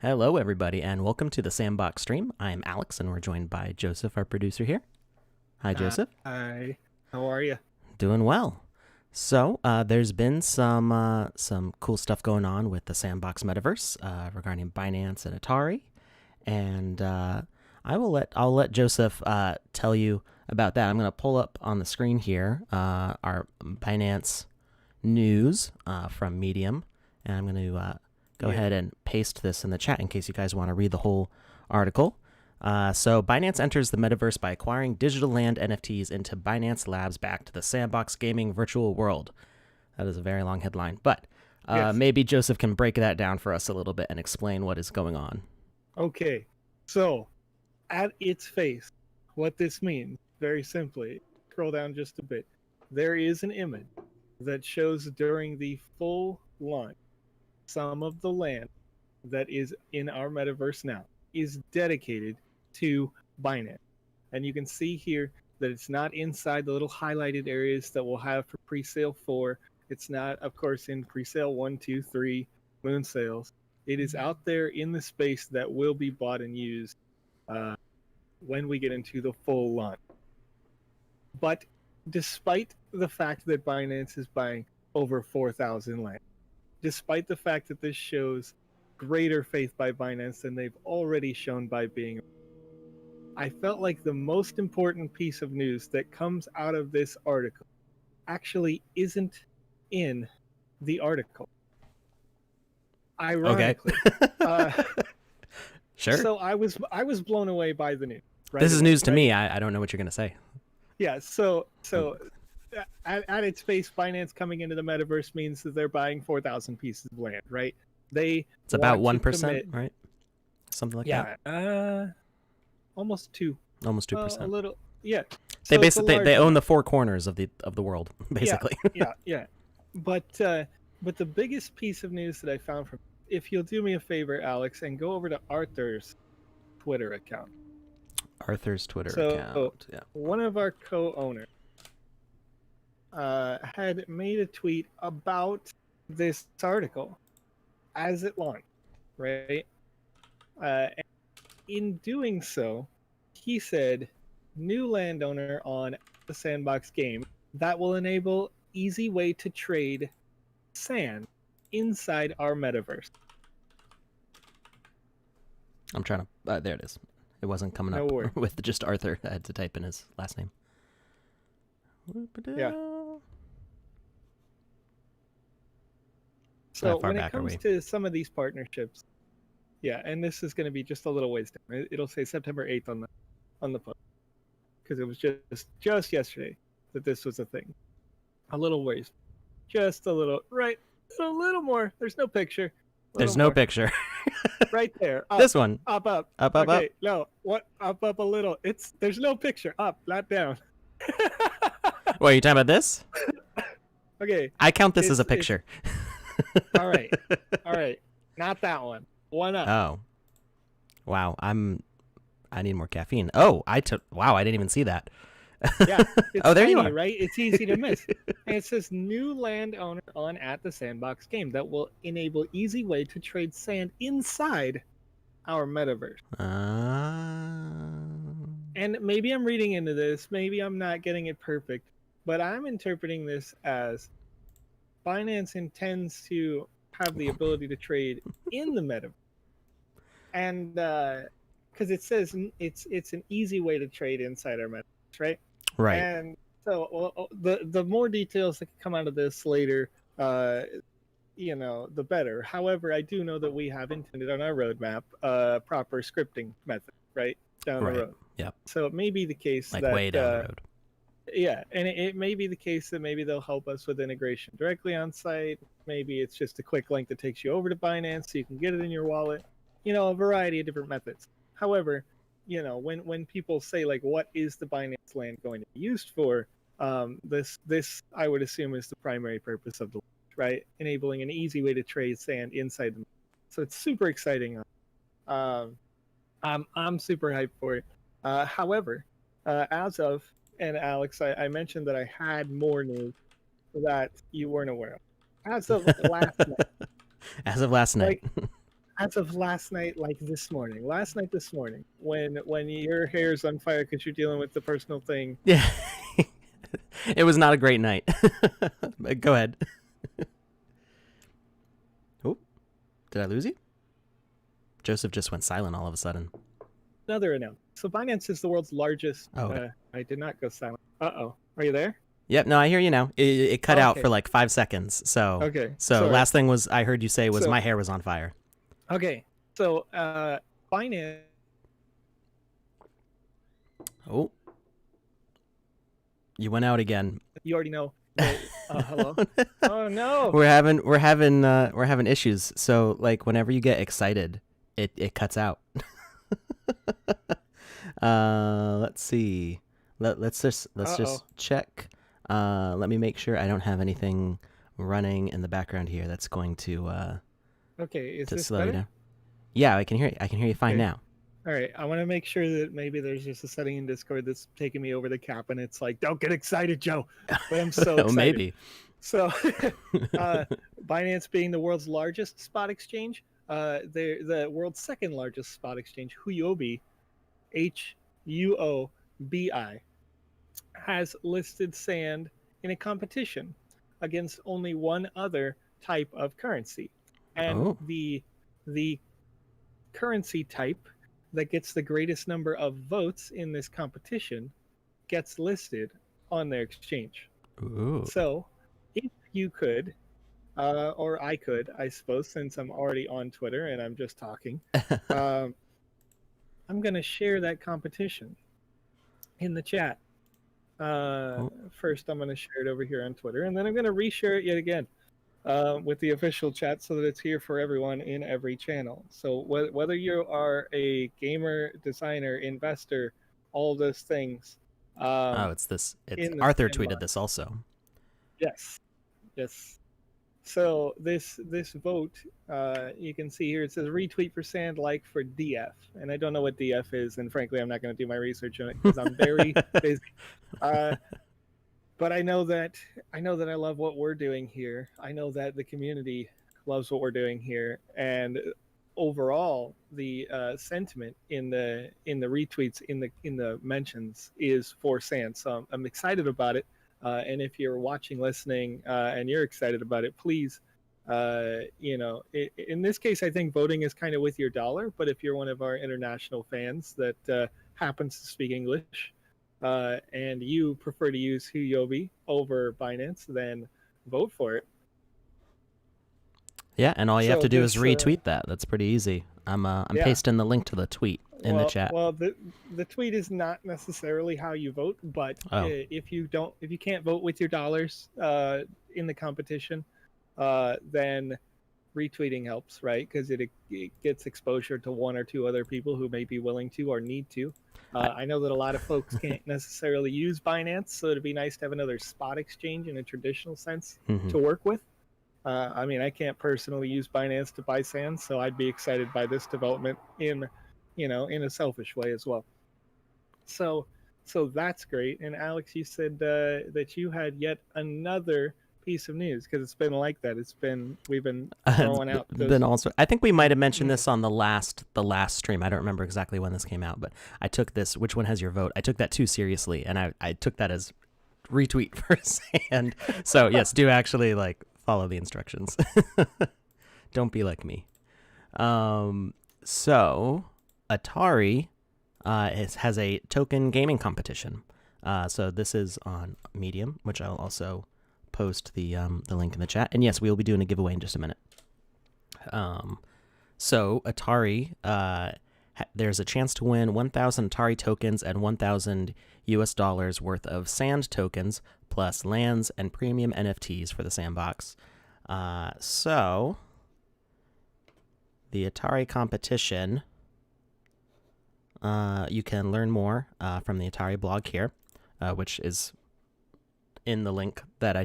Hello, everybody, and welcome to the Sandbox stream. I am Alex, and we're joined by Joseph, our producer here. Hi, Joseph. Hi. How are you? Doing well. So, there's been some cool stuff going on with the Sandbox metaverse regarding Binance and Atari, and I'll let Joseph tell you about that. I'm going to pull up on the screen here our Binance news from Medium, and I'm going to go ahead and paste this in the chat in case you guys want to read the whole article. So Binance enters the metaverse by acquiring digital land NFTs into Binance Labs back to the Sandbox gaming virtual world. That is a very long headline, but maybe Joseph can break that down for us a little bit and explain what is going on. Okay. So, at its face, what this means, very simply, scroll down just a bit. There is an image that shows during the full launch some of the land that is in our metaverse now is dedicated to Binance. And you can see here that it's not inside the little highlighted areas that we'll have for pre-sale 4. It's not, of course, in pre-sale 1, 2, 3 moon sales. It is out there in the space that will be bought and used when we get into the full launch. But despite the fact that Binance is buying over 4,000 land, despite the fact that this shows greater faith by Binance than they've already shown by being, I felt like the most important piece of news that comes out of this article actually isn't in the article. Ironically. Okay. Sure. So I was blown away by the news. Right? This is news to me. I don't know what you're going to say. Yeah, so at its face, Binance coming into the metaverse means that they're buying 4,000 pieces of land, right? It's about 1%, right? Something like that. Yeah, almost 2. Almost 2%. A little, yeah. They basically they own the four corners of the world, basically. Yeah. But the biggest piece of news that I found from, if you'll do me a favor, Alex, and go over to Arthur's Twitter account. Arthur's Twitter account. Yeah. One of our co-owners had made a tweet about this article as it launched, right? And in doing so, he said, new landowner on the Sandbox game that will enable easy way to trade sand inside our metaverse. I'm trying to, there it is. It wasn't coming up with just Arthur. I had to type in his last name. Yeah. So when it comes to some of these partnerships, yeah, and this is going to be just a little ways down. It'll say September 8th on the post, because it was just yesterday that this was a thing. A little ways, just a little, right? A little more. There's no picture. There's no picture. Right there. Up, this one. Up. Okay, no. What? Up a little. There's no picture. Up, not down. What, are you talking about this? Okay. I count this as a picture. All right. Not that one. One up. Oh. Wow. I need more caffeine. Oh, wow, I didn't even see that. Yeah. Oh, there tiny, you are. Right? It's easy to miss. And it says new landowner on at the Sandbox game that will enable easy way to trade sand inside our metaverse. And maybe I'm reading into this. Maybe I'm not getting it perfect. But I'm interpreting this as Binance intends to have the ability to trade in the metaverse. And because it says it's an easy way to trade inside our metaverse, right? Right. And so the more details that can come out of this later, the better. However, I do know that we have intended on our roadmap proper scripting method, right? Down the road. Yep. So it may be the case that way down the road. Yeah, and it may be the case that maybe they'll help us with integration directly on site. Maybe it's just a quick link that takes you over to Binance so you can get it in your wallet. A variety of different methods. However, when people say, like, what is the Binance land going to be used for, this I would assume is the primary purpose of the launch, right? Enabling an easy way to trade sand inside the. So it's super exciting. I'm super hyped for it. However, as of, and Alex, I mentioned that I had more news that you weren't aware of. As of last night. As of last night. as of last night, like this morning, when your hair's on fire because you're dealing with the personal thing. Yeah. It was not a great night. Go ahead. Oh, did I lose you? Joseph just went silent all of a sudden. Another announcement. So Binance is the world's largest. Oh, okay. I did not go silent. Uh-oh. Are you there? Yep, no, I hear you now. It cut out Okay. for like 5 seconds. So Okay. so Sorry. last thing was I heard you say was So- my hair was on fire. Okay. So Binance. Oh. You went out again. You already know. That, hello. Oh no. We're having issues. So like whenever you get excited, it cuts out. Let's see. Let's just check. Let me make sure I don't have anything running in the background here that's going to Okay. Is this slow you better? down. Yeah, I can hear you. I can hear you fine Okay. now. All right. I want to make sure that maybe there's just a setting in Discord that's taking me over the cap, and it's like, don't get excited, Joe. But I'm so excited. Oh, maybe. So, Binance being the world's largest spot exchange, the world's second largest spot exchange, Huobi, Huobi, has listed sand in a competition against only one other type of currency, and the currency type that gets the greatest number of votes in this competition gets listed on their exchange. Ooh. So, if you could, or I could, I suppose, since I'm already on Twitter and I'm just talking, I'm going to share that competition in the chat. First, I'm going to share it over here on Twitter, and then I'm going to reshare it yet again with the official chat so that it's here for everyone in every channel. So whether you are a gamer, designer, investor, all those things. It's Arthur tweeted this also. Yes. So this vote, you can see here, it says retweet for sand, like for DF. And I don't know what DF is, and frankly, I'm not going to do my research on it because I'm very busy. But I know that I love what we're doing here. I know that the community loves what we're doing here, and overall, the sentiment in the retweets, in the mentions, is for sand. So I'm excited about it. And if you're watching, listening, and you're excited about it, please, in this case, I think voting is kind of with your dollar. But if you're one of our international fans that happens to speak English, and you prefer to use Huobi over Binance, then vote for it. Yeah, and all you have to do is retweet that. That's pretty easy. I'm pasting the link to the tweet in the chat. Well, the tweet is not necessarily how you vote, but if you can't vote with your dollars in the competition, then retweeting helps, right? Because it gets exposure to one or two other people who may be willing to or need to. I know that a lot of folks can't necessarily use Binance, so it'd be nice to have another spot exchange in a traditional sense to work with. I mean, I can't personally use Binance to buy sand, so I'd be excited by this development in a selfish way as well. So that's great. And Alex, you said that you had yet another piece of news, because it's been like that. We've been throwing out. I think we might have mentioned this on the last stream. I don't remember exactly when this came out, but I took this. Which one has your vote? I took that too seriously, and I took that as retweet for sand. So yes, do actually follow the instructions. Don't be like me. So Atari has a token gaming competition. So this is on Medium, which I'll also post the link in the chat. And yes, we will be doing a giveaway in just a minute. So Atari, there's a chance to win 1,000 Atari tokens and $1,000 worth of sand tokens, plus lands and premium NFTs for the Sandbox. So the Atari competition, you can learn more from the Atari blog here, which is in the link that I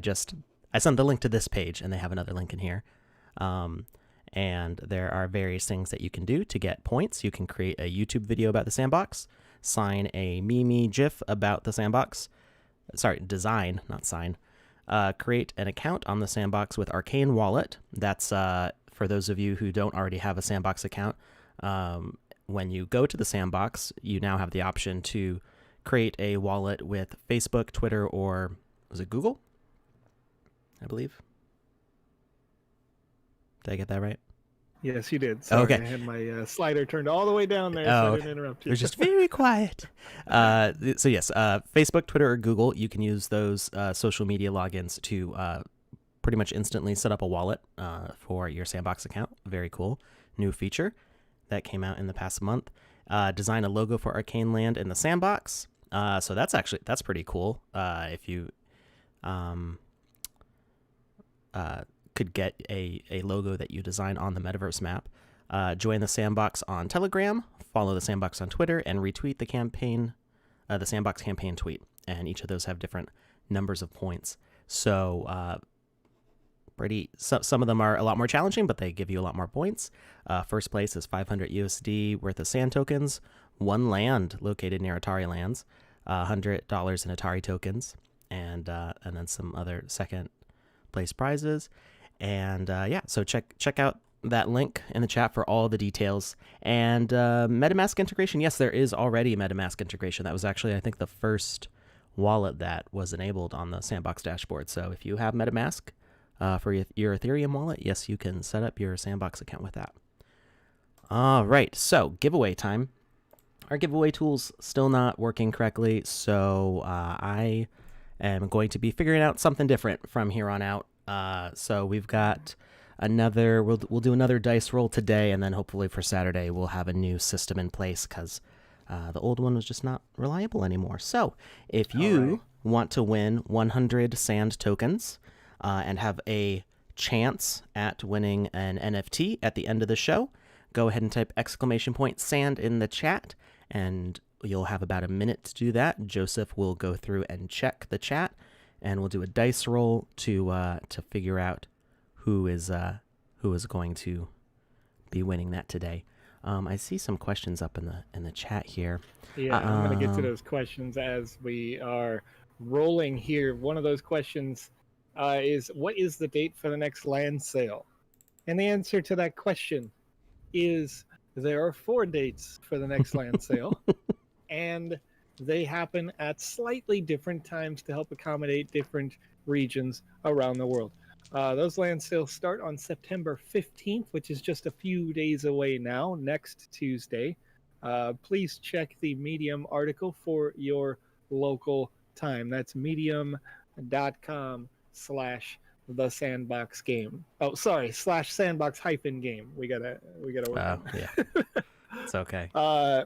sent the link to this page, and they have another link in here. And there are various things that you can do to get points. You can create a YouTube video about the Sandbox, sign a meme GIF about the Sandbox. Design, not sign. Create an account on the Sandbox with Arcane Wallet. That's for for those of you who don't already have a Sandbox account, when you go to the Sandbox, you now have the option to create a wallet with Facebook, Twitter, or was it Google? I believe. Did I get that right? Yes, you did. Sorry, Okay. I had my slider turned all the way down there, so I didn't interrupt It you. was just very quiet. So yes, Facebook, Twitter, or Google, you can use those social media logins to pretty much instantly set up a wallet for your Sandbox account. Very cool. New feature that came out in the past month. Design a logo for Arcane Land in the Sandbox. So that's pretty cool. If you could get a logo that you design on the metaverse map. Join the Sandbox on Telegram, follow the Sandbox on Twitter, and retweet the Sandbox campaign tweet. And each of those have different numbers of points. So some of them are a lot more challenging, but they give you a lot more points. First place is 500 USD worth of sand tokens, one land located near Atari lands, $100 in Atari tokens, and then some other second place prizes. And so check out that link in the chat for all the details. And Metamask integration, yes, there is already Metamask integration. That was actually, I think, the first wallet that was enabled on the Sandbox dashboard. So if you have Metamask for your Ethereum wallet, yes, you can set up your Sandbox account with that. All right, so giveaway time. Our giveaway tool's still not working correctly, so I am going to be figuring out something different from here on out. So we've got we'll do another dice roll today, and then hopefully for Saturday we'll have a new system in place because the old one was just not reliable anymore. So if you want to win 100 sand tokens and have a chance at winning an NFT at the end of the show, go ahead and type !sand in the chat, and you'll have about a minute to do that. Joseph will go through and check the chat, and we'll do a dice roll to figure out who is going to be winning that today. I see some questions up in the chat here. Yeah, I'm going to get to those questions as we are rolling here. One of those questions is, what is the date for the next land sale? And the answer to that question is there are 4 dates for the next land sale, and they happen at slightly different times to help accommodate different regions around the world. Those land sales start on September 15th, which is just a few days away now, next Tuesday. Please check the Medium article for your local time. That's medium.com/the Sandbox game. Oh, sorry, /Sandbox-game. We gotta work on that. Yeah. It's okay.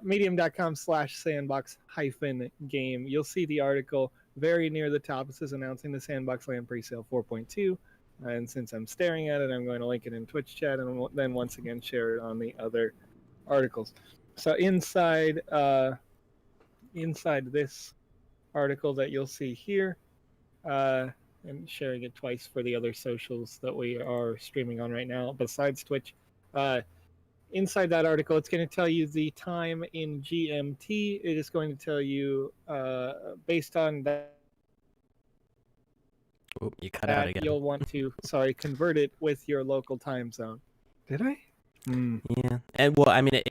Medium.com/Sandbox-game. You'll see the article very near the top. It says announcing the Sandbox Land Presale 4.2. And since I'm staring at it, I'm going to link it in Twitch chat and then once again share it on the other articles. So inside this article that you'll see here, and sharing it twice for the other socials that we are streaming on right now, besides Twitch, inside that article, it's going to tell you the time in GMT. It is going to tell you, based on that, you cut out again. You'll want to, convert it with your local time zone. Did I? Yeah, and well, I mean,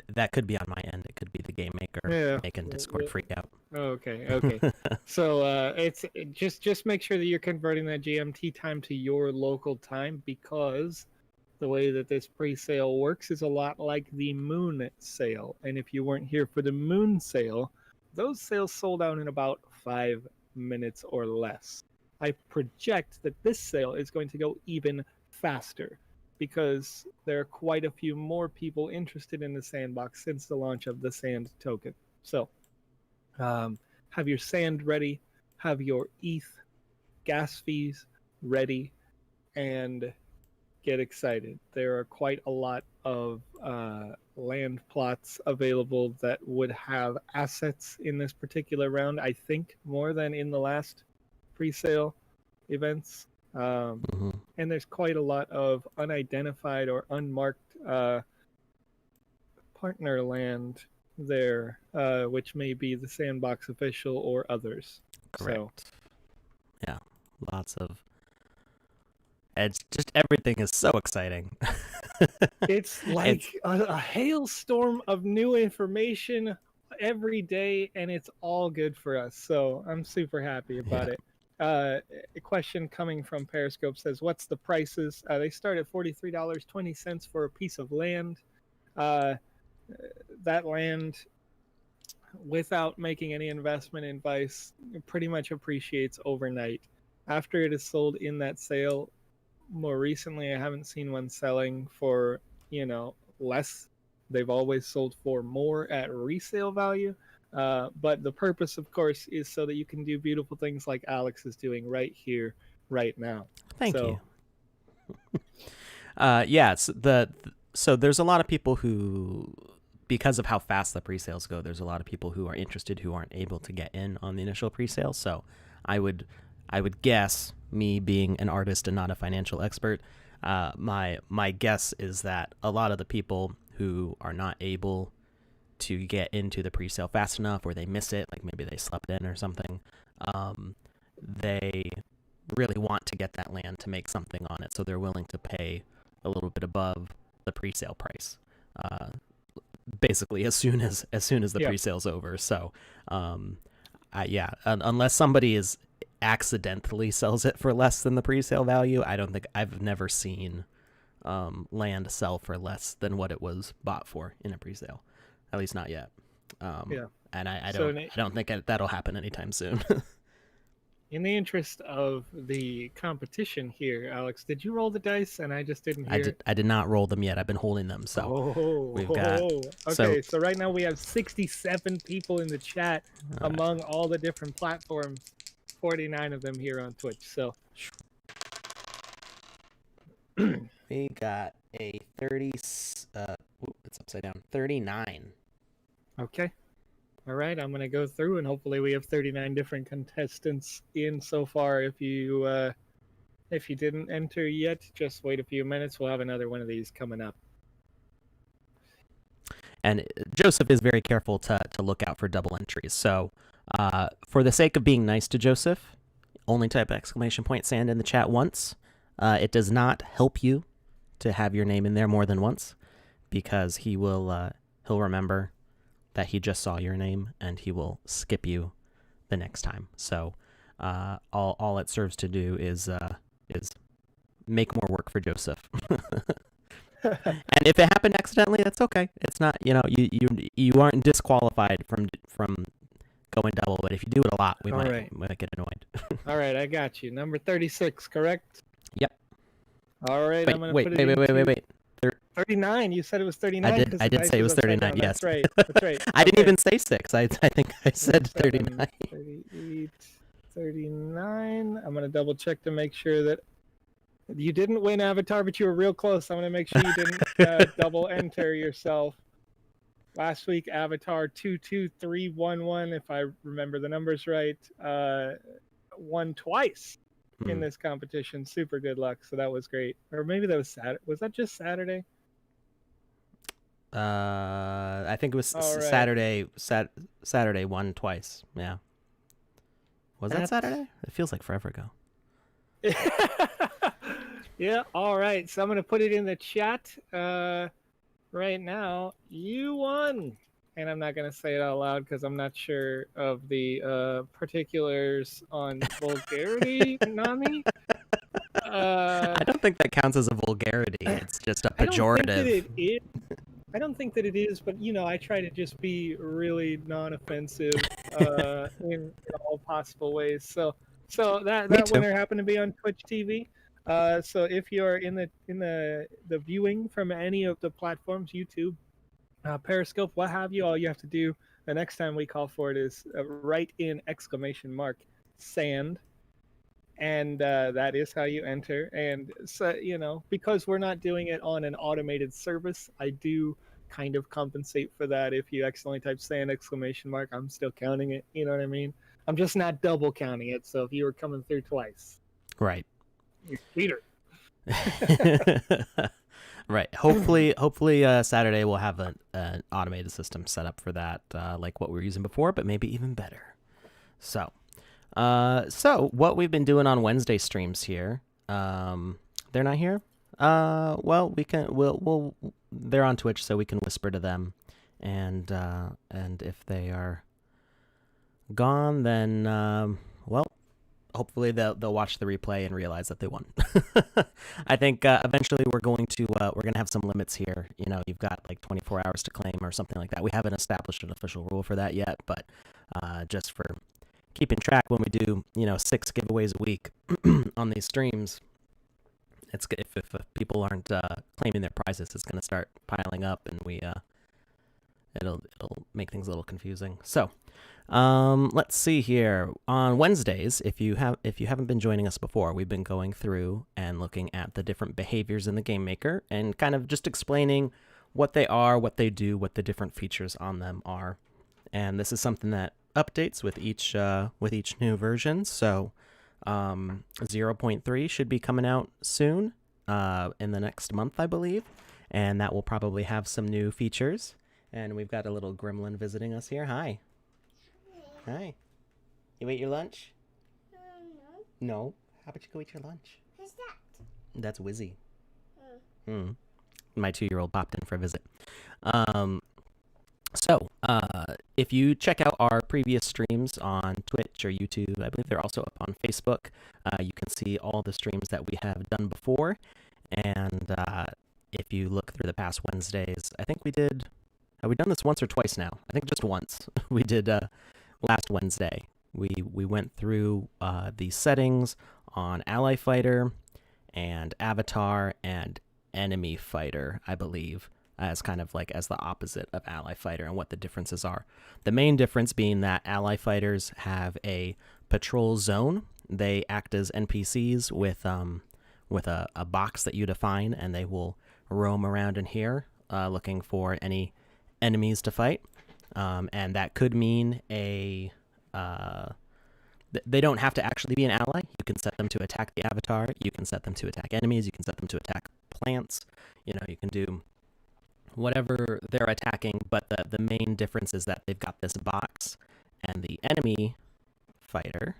that could be on my end. It could be the game maker making Discord freak out. Okay. So it's just make sure that you're converting that GMT time to your local time, because the way that this pre-sale works is a lot like the moon sale. And if you weren't here for the moon sale, those sales sold out in about 5 minutes or less. I project that this sale is going to go even faster because there are quite a few more people interested in the Sandbox since the launch of the Sand token. So have your Sand ready, have your ETH gas fees ready, and get excited. There are quite a lot of land plots available that would have assets in this particular round, I think, more than in the last pre-sale events. And there's quite a lot of unidentified or unmarked partner land there, which may be the Sandbox official or others. Correct. So, yeah, lots of... It's just everything is so exciting. It's like a hailstorm of new information every day, and it's all good for us. So I'm super happy Yeah. about it. A question coming from Periscope says, "What's the prices?" They start at $43.20 for a piece of land. Uh, that land, without making any investment in Vice, pretty much appreciates overnight. After it is sold in that sale, more recently, I haven't seen one selling for, less. They've always sold for more at resale value. But the purpose, of course, is so that you can do beautiful things like Alex is doing right here, right now. Thank you. So, Yeah, so there's a lot of people who, because of how fast the pre-sales go, there's a lot of people who are interested who aren't able to get in on the initial pre-sale. So I would guess, me being an artist and not a financial expert, my guess is that a lot of the people who are not able to get into the pre-sale fast enough, or they miss it, like maybe they slept in or something, they really want to get that land to make something on it, so they're willing to pay a little bit above the pre-sale price, basically as soon as the yeah. pre-sale's over. So yeah, unless somebody is accidentally sells it for less than the pre-sale value, I've never seen land sell for less than what it was bought for in a pre-sale, at least not yet. Yeah. And I So, don't think that'll happen anytime soon. in the interest of the competition here, Alex, did you roll the dice? And I just didn't hear. I did not roll them yet. I've been holding them. So we've got. Okay. So right now we have 67 people in the chat among all the different platforms. 49 of them here on Twitch. So we got a 30. It's upside down. 39. okay. All right, I'm gonna go through, and hopefully we have 39 different contestants in so far. If you didn't enter yet, just wait a few minutes. We'll have another one of these coming up. And Joseph is very careful to look out for double entries. So for the sake of being nice to Joseph, only type !sand in the chat once. It does not help you to have your name in there more than once, because he'll remember that he just saw your name and he will skip you the next time. So all it serves to do is make more work for Joseph. And if it happened accidentally, that's okay. It's not, you aren't disqualified from going double, but if you do it a lot, we might get annoyed. All right, I got you. Number 36, correct? Yep. All right, I'm gonna put it wait. 39. You said it was 39. I did say it was 39. Yes. That's right. That's right. I didn't even say 6. I think I said 39. 38, 39. I'm gonna double check to make sure that you didn't win Avatar, but you were real close. I'm gonna make sure you didn't double enter yourself. Last week, Avatar 22311, if I remember the numbers right, won twice in this competition. Super good luck. So that was great. Or maybe that was Saturday. Was that just Saturday? I think it was right. Saturday won twice. Yeah. Was that Saturday? It feels like forever ago. Yeah. All right. So I'm gonna put it in the chat right now. You won, and I'm not gonna say it out loud because I'm not sure of the particulars on vulgarity, Nami. I don't think that counts as a vulgarity. It's just a pejorative. I don't think that it is, but I try to just be really non-offensive in all possible ways. So that winner happened to be on Twitch TV. So if you're in the viewing from any of the platforms, YouTube, Periscope, what have you, all you have to do the next time we call for it is write in !sand. And that is how you enter. And so, because we're not doing it on an automated service, I do kind of compensate for that. If you accidentally type !sand, I'm still counting it. You know what I mean? I'm just not double counting it. So if you were coming through twice, right, you're cheater. Right. Hopefully, Saturday we'll have an automated system set up for that, like what we were using before, but maybe even better. So what we've been doing on Wednesday streams here, they're not here. Well, we'll they're on Twitch, so we can whisper to them, and if they are gone, then well, hopefully they'll watch the replay and realize that they won. I think eventually we're gonna have some limits here. You know, you've got like 24 hours to claim or something like that. We haven't established an official rule for that yet, but just for keeping track, when we do 6 giveaways a week on these streams, it's if people aren't claiming their prizes, it's gonna start piling up, and it'll make things a little confusing. So. Let's see here. On Wednesdays, if you haven't been joining us before, we've been going through and looking at the different behaviors in the game maker and kind of just explaining what they are, what they do, what the different features on them are. And this is something that updates with each new version. So 0.3 should be coming out soon, in the next month, I believe, and that will probably have some new features. And we've got a little gremlin visiting us here. Hi. Hi. You ate your lunch? No. No? How about you go eat your lunch? Who's that? That's Wizzy. My 2-year-old popped in for a visit. So, if you check out our previous streams on Twitch or YouTube, I believe they're also up on Facebook, you can see all the streams that we have done before. And if you look through the past Wednesdays, I think we did... Have we done this once or twice now? I think just once. We did... Last Wednesday, we went through the settings on Ally Fighter and Avatar and Enemy Fighter, I believe, as kind of like as the opposite of Ally Fighter and what the differences are. The main difference being that Ally Fighters have a patrol zone. They act as NPCs with a box that you define, and they will roam around in here looking for any enemies to fight. And that could mean they don't have to actually be an ally. You can set them to attack the avatar. You can set them to attack enemies. You can set them to attack plants. You can do whatever they're attacking. But the main difference is that they've got this box, and the enemy fighter.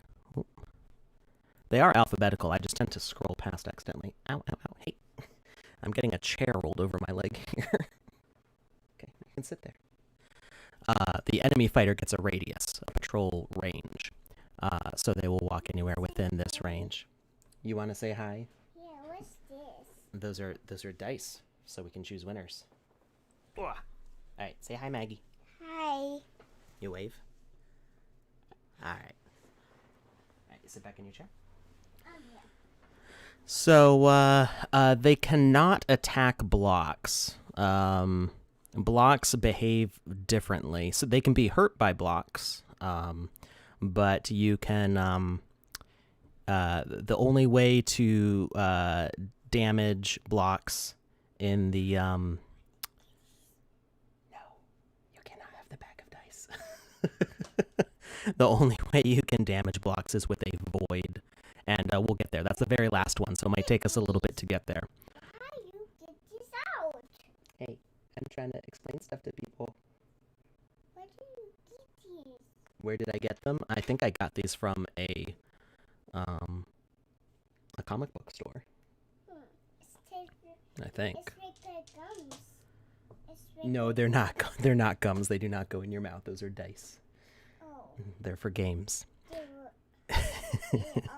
They are alphabetical. I just tend to scroll past accidentally. Ow, ow, ow. Hey, I'm getting a chair rolled over my leg here. Okay, you can sit there. The enemy fighter gets a radius, a patrol range, so they will walk anywhere within this range. You want to say hi? Yeah, what's this? Those are dice, so we can choose winners. All right, say hi, Maggie. Hi. You wave. All right. Sit back in your chair. Yeah. So they cannot attack blocks. Blocks behave differently, so they can be hurt by blocks, but you can the only way to damage blocks in the no, you cannot have the pack of dice. The only way you can damage blocks is with a void, and we'll get there. That's the very last one, so it might take us a little bit to get there. How do you get this out? Hey, I'm trying to explain stuff to people. Where do you get these? Where did I get them? I think I got these from a comic book store. I think. It's like the gums. No, they're not. They're not gums. They do not go in your mouth. Those are dice. Oh. They're for games. They were...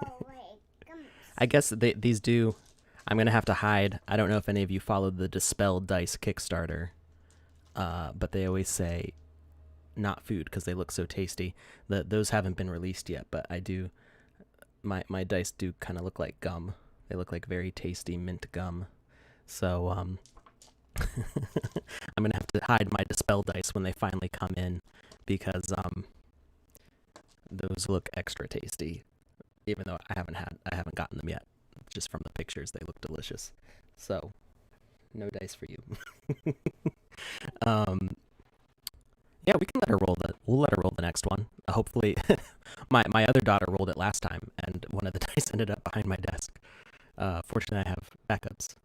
oh, wait. Gums. I guess these do. I'm gonna have to hide. I don't know if any of you followed the Dispelled Dice Kickstarter, but they always say not food because they look so tasty. Those haven't been released yet, but I do. My dice do kind of look like gum. They look like very tasty mint gum. So I'm gonna have to hide my Dispelled Dice when they finally come in because those look extra tasty, even though I haven't gotten them yet. Just from the pictures, they look delicious. So, no dice for you. Yeah, we can let her roll we'll let her roll the next one. Hopefully, my other daughter rolled it last time, and one of the dice ended up behind my desk. Fortunately, I have backups.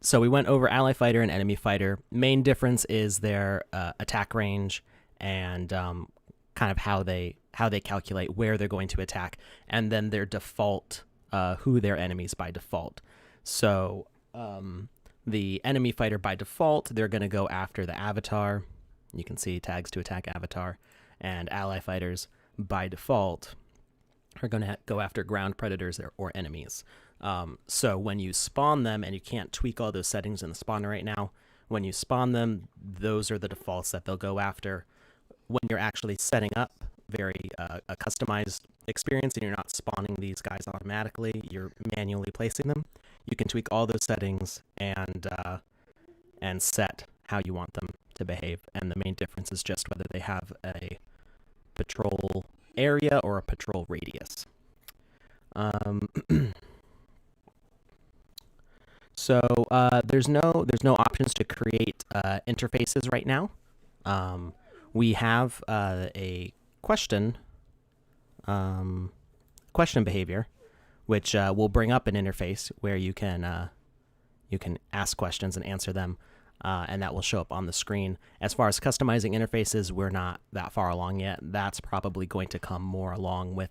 So we went over Ally Fighter and Enemy Fighter. Main difference is their attack range and kind of how they calculate where they're going to attack, and then their default who their enemies by default. So the enemy fighter by default, they're going to go after the avatar. You can see tags to attack avatar. And ally fighters by default are going to go after ground predators or enemies. So when you spawn them, and you can't tweak all those settings in the spawner right now, when you spawn them, those are the defaults that they'll go after. When you're actually setting up a customized experience and you're not spawning these guys automatically, you're manually placing them, you can tweak all those settings and set how you want them to behave. And the main difference is just whether they have a patrol area or a patrol radius. So there's no options to create interfaces right now. We have a question behavior, which will bring up an interface where you can ask questions and answer them, and that will show up on the screen. As far as customizing interfaces, we're not that far along yet. That's probably going to come more along with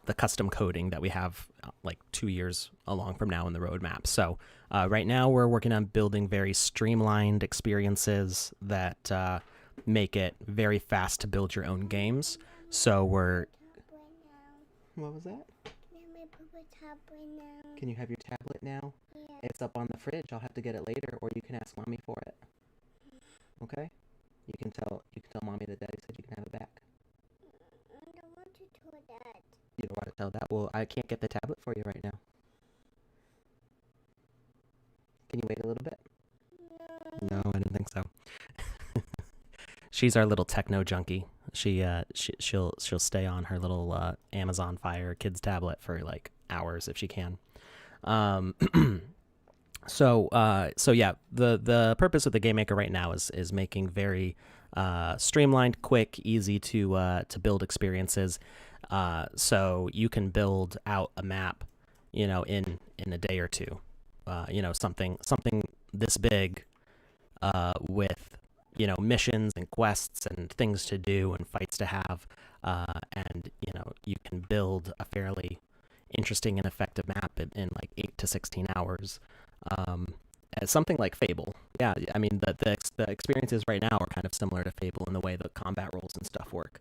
the custom coding that we have like 2 years along from now in the roadmap. So right now we're working on building very streamlined experiences that make it very fast to build your own games. So we're... What was that? Can you have your tablet now? Yeah. It's up on the fridge. I'll have to get it later, or you can ask Mommy for it. Okay? You can tell Mommy that Daddy said you can have it back. I don't want to tell that. You don't want to tell that? Well, I can't get the tablet for you right now. Can you wait a little bit? No, I didn't think so. She's our little techno junkie. She'll stay on her little Amazon Fire Kids tablet for like hours if she can. So yeah, the purpose of the Game Maker right now is making very streamlined, quick, easy to build experiences. So you can build out a map, in a day or two. Something this big, with missions and quests and things to do and fights to have, and you can build a fairly interesting and effective map in like 8 to 16 hours. As something like Fable. Yeah, I mean the experiences right now are kind of similar to Fable in the way the combat rolls and stuff work.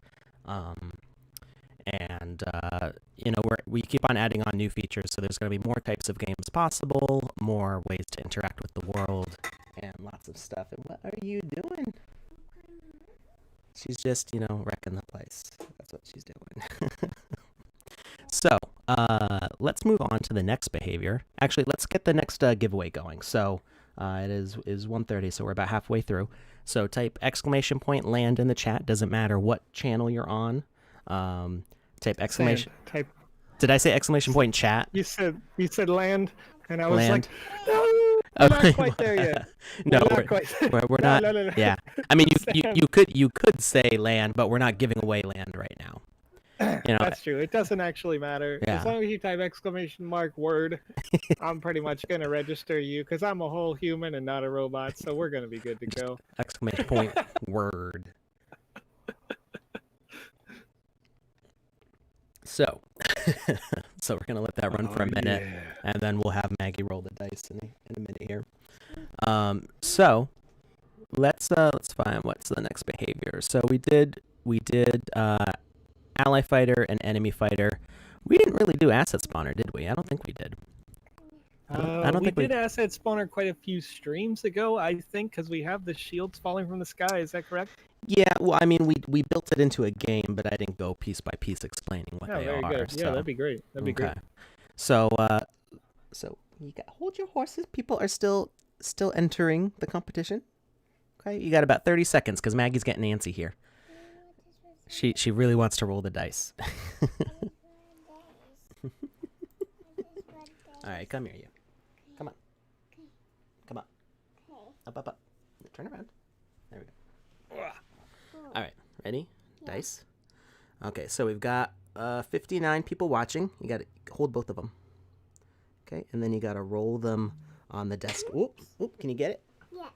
We keep on adding on new features, so there's going to be more types of games possible, more ways to interact with the world, and lots of stuff. And what are you doing? She's just, wrecking the place. That's what she's doing. So, let's move on to the next behavior. Actually, let's get the next giveaway going. So, it is 1:30, so we're about halfway through. So type !land in the chat. Doesn't matter what channel you're on. Type exclamation. Did I say exclamation point chat? You said land, and I was Land. like, no, we're not quite there yet. No, we're not quite there. we're not. No. Yeah, I mean, you could say land, but we're not giving away land right now. That's true. It doesn't actually matter. Yeah. As long as you type !word, I'm pretty much going to register you because I'm a whole human and not a robot, so we're going to be good to go. Exclamation point word. So we're going to let that run for a minute, and then we'll have Maggie roll the dice in a minute here. So let's find what's the next behavior. So we did ally fighter and enemy fighter. We didn't really do asset spawner, did we? I don't think we did. I don't think we did asset spawner quite a few streams ago, I think, because we have the shields falling from the sky. Is that correct? Yeah, well, I mean, we built it into a game, but I didn't go piece by piece explaining what they very are. good. So. Yeah, that'd be great. That'd be great. So you got hold your horses. People are still entering the competition. Okay, you got about 30 seconds because Maggie's getting antsy here. She really wants to roll the dice. All right, come here, you. Come on. Come on. Up. Turn around. There we go. All right, ready? Dice. Okay, so we've got 59 people watching. You got to hold both of them. Okay, and then you got to roll them on the desk. Oop, can you get it? Yeah.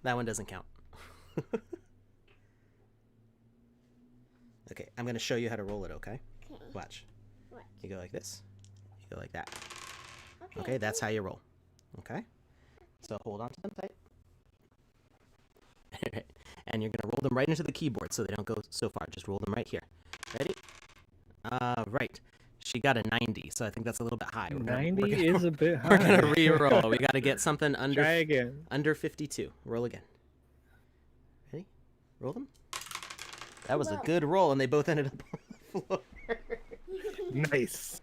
That one doesn't count. Okay, I'm gonna show you how to roll it. Okay, Okay. watch. What? You go like this. You go like that. Okay, that's how you roll. Okay, so hold on to them tight. And you're gonna roll them right into the keyboard so they don't go so far. Just roll them right here. Ready? Right. She got a 90, so I think that's a little bit high. 90 is a bit high. We're gonna re-roll. We gotta get something Try again. under 52. Roll again. Ready? Roll them. That was a good roll, and they both ended up on the floor. Nice.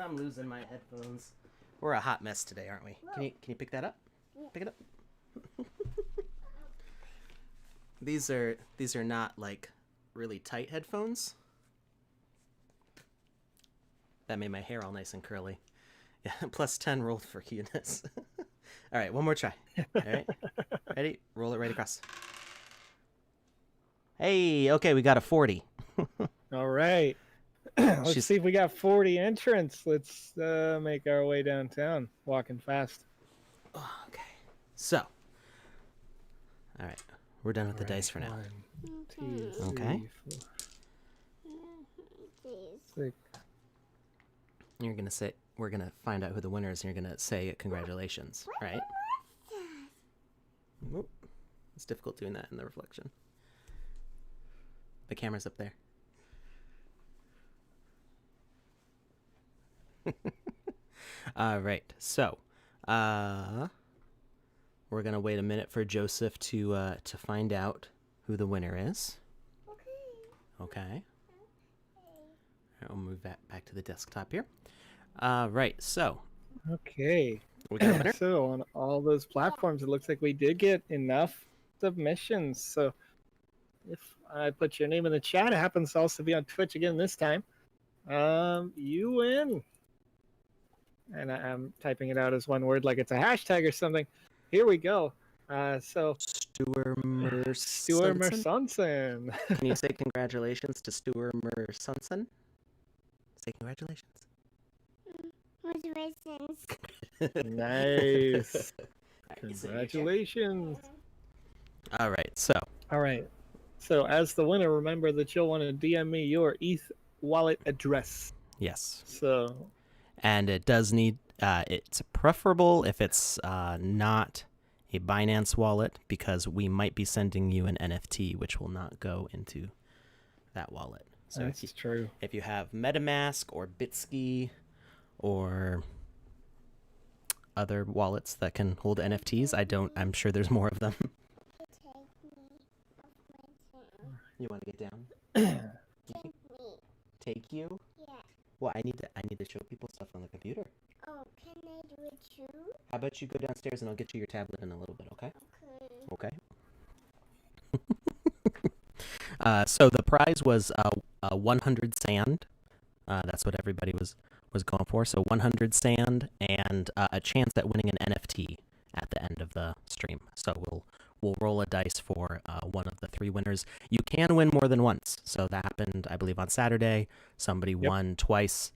I'm losing my headphones. We're a hot mess today, aren't we? Can you pick that up? Pick it up. These are not like really tight headphones. That made my hair all nice and curly. Yeah, plus 10 rolled for cuteness. All right, one more try. All right, ready? Roll it right across. Hey, okay, we got a 40. All right. Let's see if we got 40 entrants. Let's make our way downtown, walking fast. Okay, so, all right, we're done with the dice for now. 1, 2, 3, Okay. 4, 6. You're gonna say we're gonna find out who the winner is, and you're gonna say congratulations, right? Oop. It's difficult doing that in the reflection. The camera's up there. All right, so we're gonna wait a minute for Joseph to find out who the winner is. Okay. All right, we'll move back to the desktop here. Right, so Okay. we got a winner. So on all those platforms, it looks like we did get enough submissions. So if I put your name in the chat, it happens to also be on Twitch again this time. You win. And I'm typing it out as one word like it's a hashtag or something. Here we go. So Stuarmer Sonson. Can you say congratulations to Stuarmer Sonson? Say congratulations. Motivations. Nice. All right, so Congratulations. All right, so All right. So as the winner, remember that you'll want to DM me your ETH wallet address. yes, So and it does need. It's preferable if it's not a Binance wallet, because we might be sending you an NFT, which will not go into that wallet. So that's true. if you have MetaMask or Bitski or other wallets that can hold NFTs, I'm sure there's more of them. You want to get down? Take me. Take you? Yeah. Well, I need to show people stuff on the computer. Oh, can I do it too? How about you go downstairs and I'll get you your tablet in a little bit, okay? Okay. Okay. So the prize was 100 sand. That's what everybody was going for. So 100 sand and a chance at winning an NFT at the end of the stream. So we'll roll a dice for one of the 3 winners. You can win more than once. So that happened, I believe, on Saturday. Somebody won twice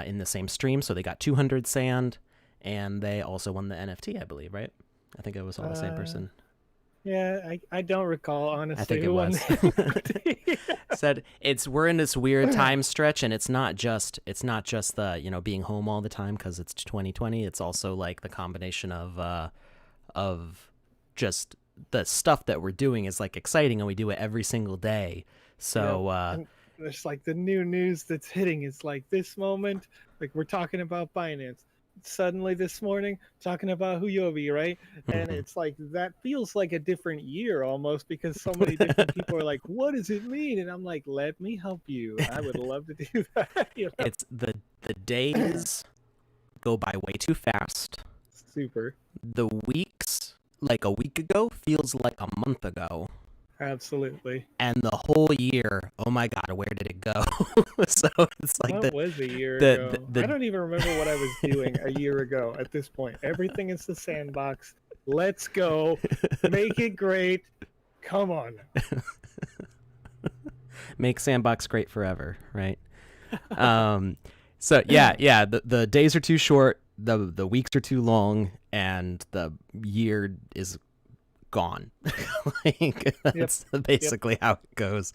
in the same stream. So they got 200 sand, and they also won the NFT, I believe, right? I think it was all the same person. Yeah, I don't recall, honestly. I think it who won was. the- Said we're in this weird time stretch, and it's not just the being home all the time because it's 2020. It's also like the combination of just the stuff that we're doing is like exciting, and we do it every single day. So and there's like the new news that's hitting. It's like this moment, like we're talking about Binance. Suddenly this morning, talking about Huobi, right? And it's like that feels like a different year almost, because so many different people are like, "What does it mean?" And I'm like, "Let me help you. I would love to do that." You know? it's the days go by way too fast. Super. The weeks, like a week ago, feels like a month ago. Absolutely. And the whole year, oh my God, where did it go? So it's like What was a year the- ago? the- I don't even remember what I was doing a year ago at this point. Everything is the Sandbox. Let's go. Make it great. Come on. make Sandbox great forever, right? So yeah, the days are too short, the weeks are too long, and the year is gone. Like, that's basically how it goes.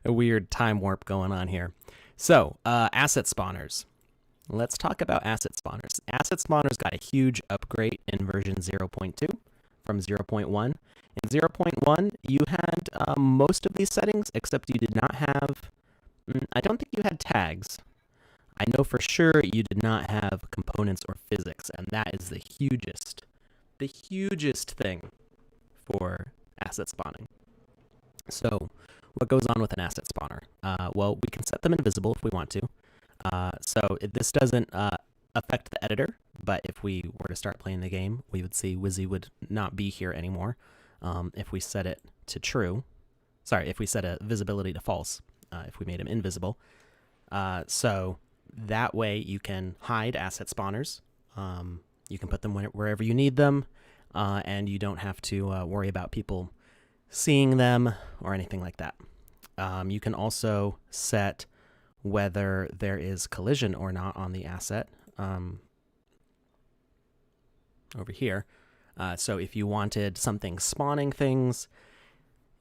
A weird time warp going on here. So, asset spawners. Let's talk about asset spawners. Asset spawners got a huge upgrade in version 0.2 from 0.1. In 0.1, you had most of these settings, except you did not have... I don't think you had tags. I know for sure you did not have components or physics, and that is the hugest thing for asset spawning. So, what goes on with an asset spawner? Well, we can set them invisible if we want to. So this doesn't affect the editor, but if we were to start playing the game, we would see Wizzy would not be here anymore. If we set it to true, if we set a visibility to false, if we made him invisible. So that way you can hide asset spawners. You can put them wherever you need them, and you don't have to worry about people seeing them or anything like that. You can also set whether there is collision or not on the asset over here. So if you wanted something spawning things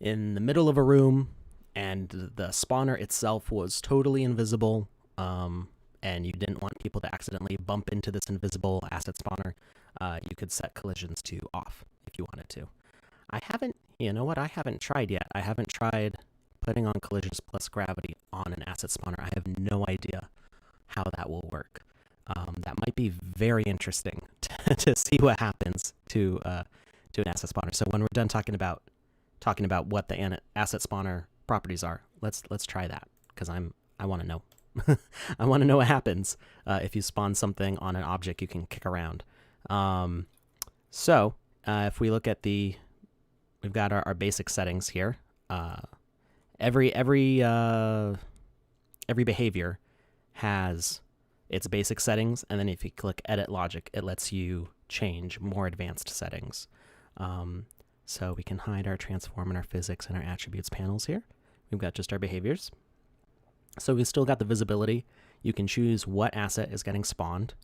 in the middle of a room and the spawner itself was totally invisible, and you didn't want people to accidentally bump into this invisible asset spawner, you could set collisions to off if you wanted to. I haven't tried yet. I haven't tried putting on collisions plus gravity on an asset spawner. I have no idea how that will work. That might be very interesting to see what happens to an asset spawner. So when we're done talking about what the asset spawner properties are, let's try that, because I want to know. I want to know what happens if you spawn something on an object you can kick around. So if we look at we've got our basic settings here. Every behavior has its basic settings, and then if you click Edit Logic, it lets you change more advanced settings. So we can hide our transform and our physics and our attributes panels here. We've got just our behaviors. So we've still got the visibility. You can choose what asset is getting spawned,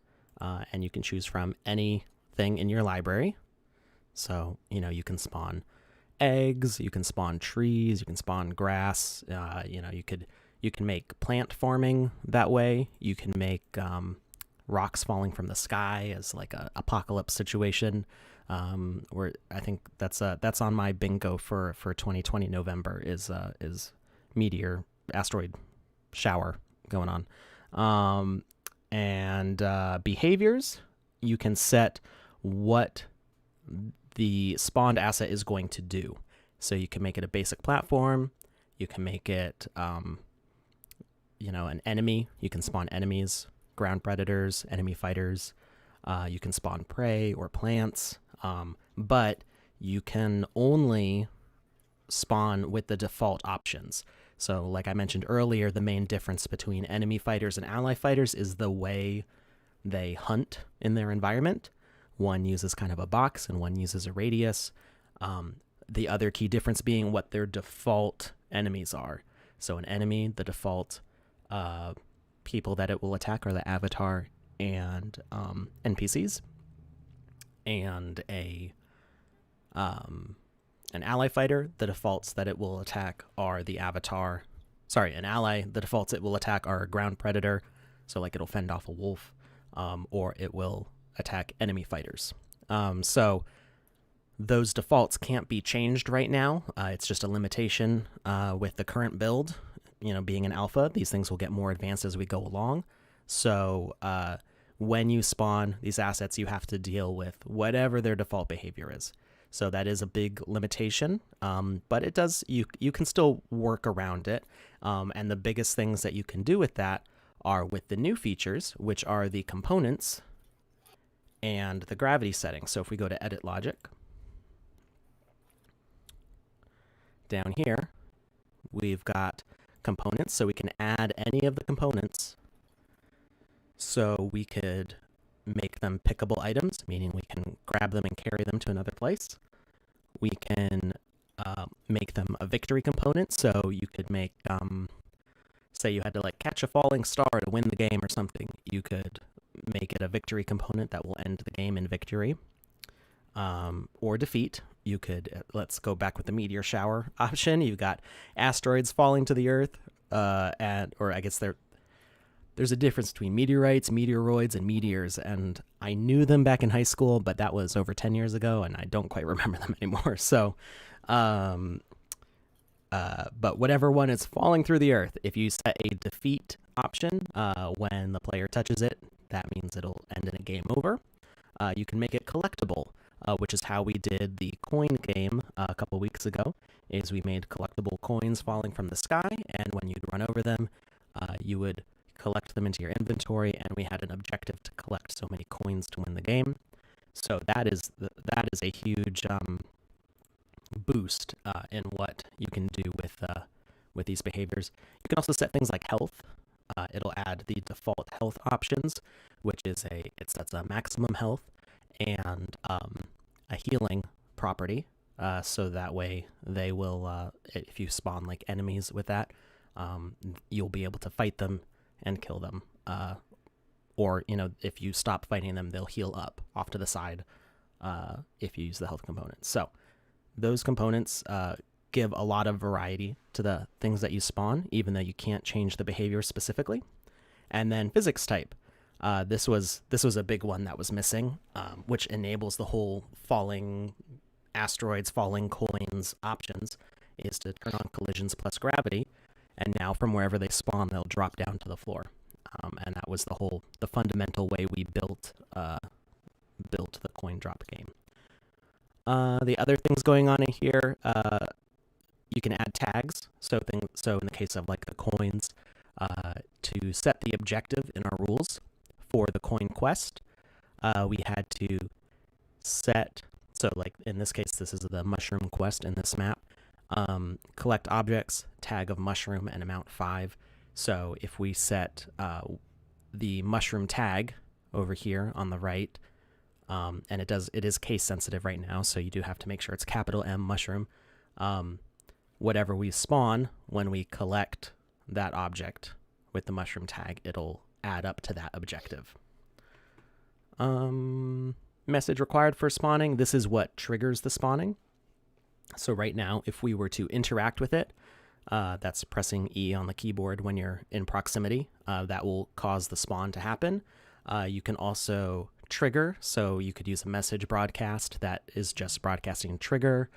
and you can choose from anything in your library. So, you can spawn eggs, you can spawn trees, you can spawn grass, you can make plant farming that way. You can make rocks falling from the sky as like a apocalypse situation. Where I think that's on my bingo for 2020 November is meteor asteroid shower going on. And behaviors, you can set what the spawned asset is going to do. So you can make it a basic platform. You can make it, an enemy. You can spawn enemies, ground predators, enemy fighters. You can spawn prey or plants. But you can only spawn with the default options. So like I mentioned earlier, the main difference between enemy fighters and ally fighters is the way they hunt in their environment. One uses kind of a box and one uses a radius. The other key difference being what their default enemies are. So an enemy, the default people that it will attack are the avatar and NPCs. And an ally fighter, the defaults that it will attack are the avatar. An ally, the defaults it will attack are a ground predator. So like it'll fend off a wolf, or it will attack enemy fighters. So those defaults can't be changed right now. It's just a limitation with the current build. Being an alpha, these things will get more advanced as we go along. So when you spawn these assets, you have to deal with whatever their default behavior is. So that is a big limitation, but it does. You can still work around it. And the biggest things that you can do with that are with the new features, which are the components and the gravity settings. So if we go to Edit Logic, down here, we've got components, so we can add any of the components. So we could make them pickable items, meaning we can grab them and carry them to another place. We can make them a victory component, so you could make, say you had to catch a falling star to win the game or something, you could make it a victory component that will end the game in victory, or defeat. let's go back with the meteor shower option. You've got asteroids falling to the Earth, or I guess there's a difference between meteorites, meteoroids, and meteors, and I knew them back in high school, but that was over 10 years ago, and I don't quite remember them anymore. So, but whatever one is falling through the Earth, if you set a defeat option when the player touches it, that means it'll end in a game over. You can make it collectible, which is how we did the coin game a couple weeks ago, is we made collectible coins falling from the sky, and when you'd run over them, you would collect them into your inventory, and we had an objective to collect so many coins to win the game. So that is a huge boost in what you can do with these behaviors. You can also set things like health. It'll add the default health options, which is it sets a maximum health and a healing property. So that way they will, if you spawn like enemies with that, you'll be able to fight them and kill them. Or, if you stop fighting them, they'll heal up off to the side if you use the health component. So those components give a lot of variety to the things that you spawn, even though you can't change the behavior specifically. And then physics type. This was a big one that was missing, which enables the whole falling asteroids, falling coins options, is to turn on collisions plus gravity. And now from wherever they spawn, they'll drop down to the floor. And that was the fundamental way we built the coin drop game. The other things going on in here, you can add tags. So in the case of like the coins, to set the objective in our rules for the coin quest, we had to set, so like in this case, this is the mushroom quest in this map. Collect objects, tag of mushroom, and amount 5. So if we set the mushroom tag over here on the right, and it is case sensitive right now, so you do have to make sure it's capital M mushroom. Whatever we spawn when we collect that object with the mushroom tag, it'll add up to that objective. Message required for spawning. This is what triggers the spawning. So right now, if we were to interact with it, that's pressing E on the keyboard when you're in proximity. That will cause the spawn to happen. You can also trigger, so you could use a message broadcast that is just broadcasting trigger.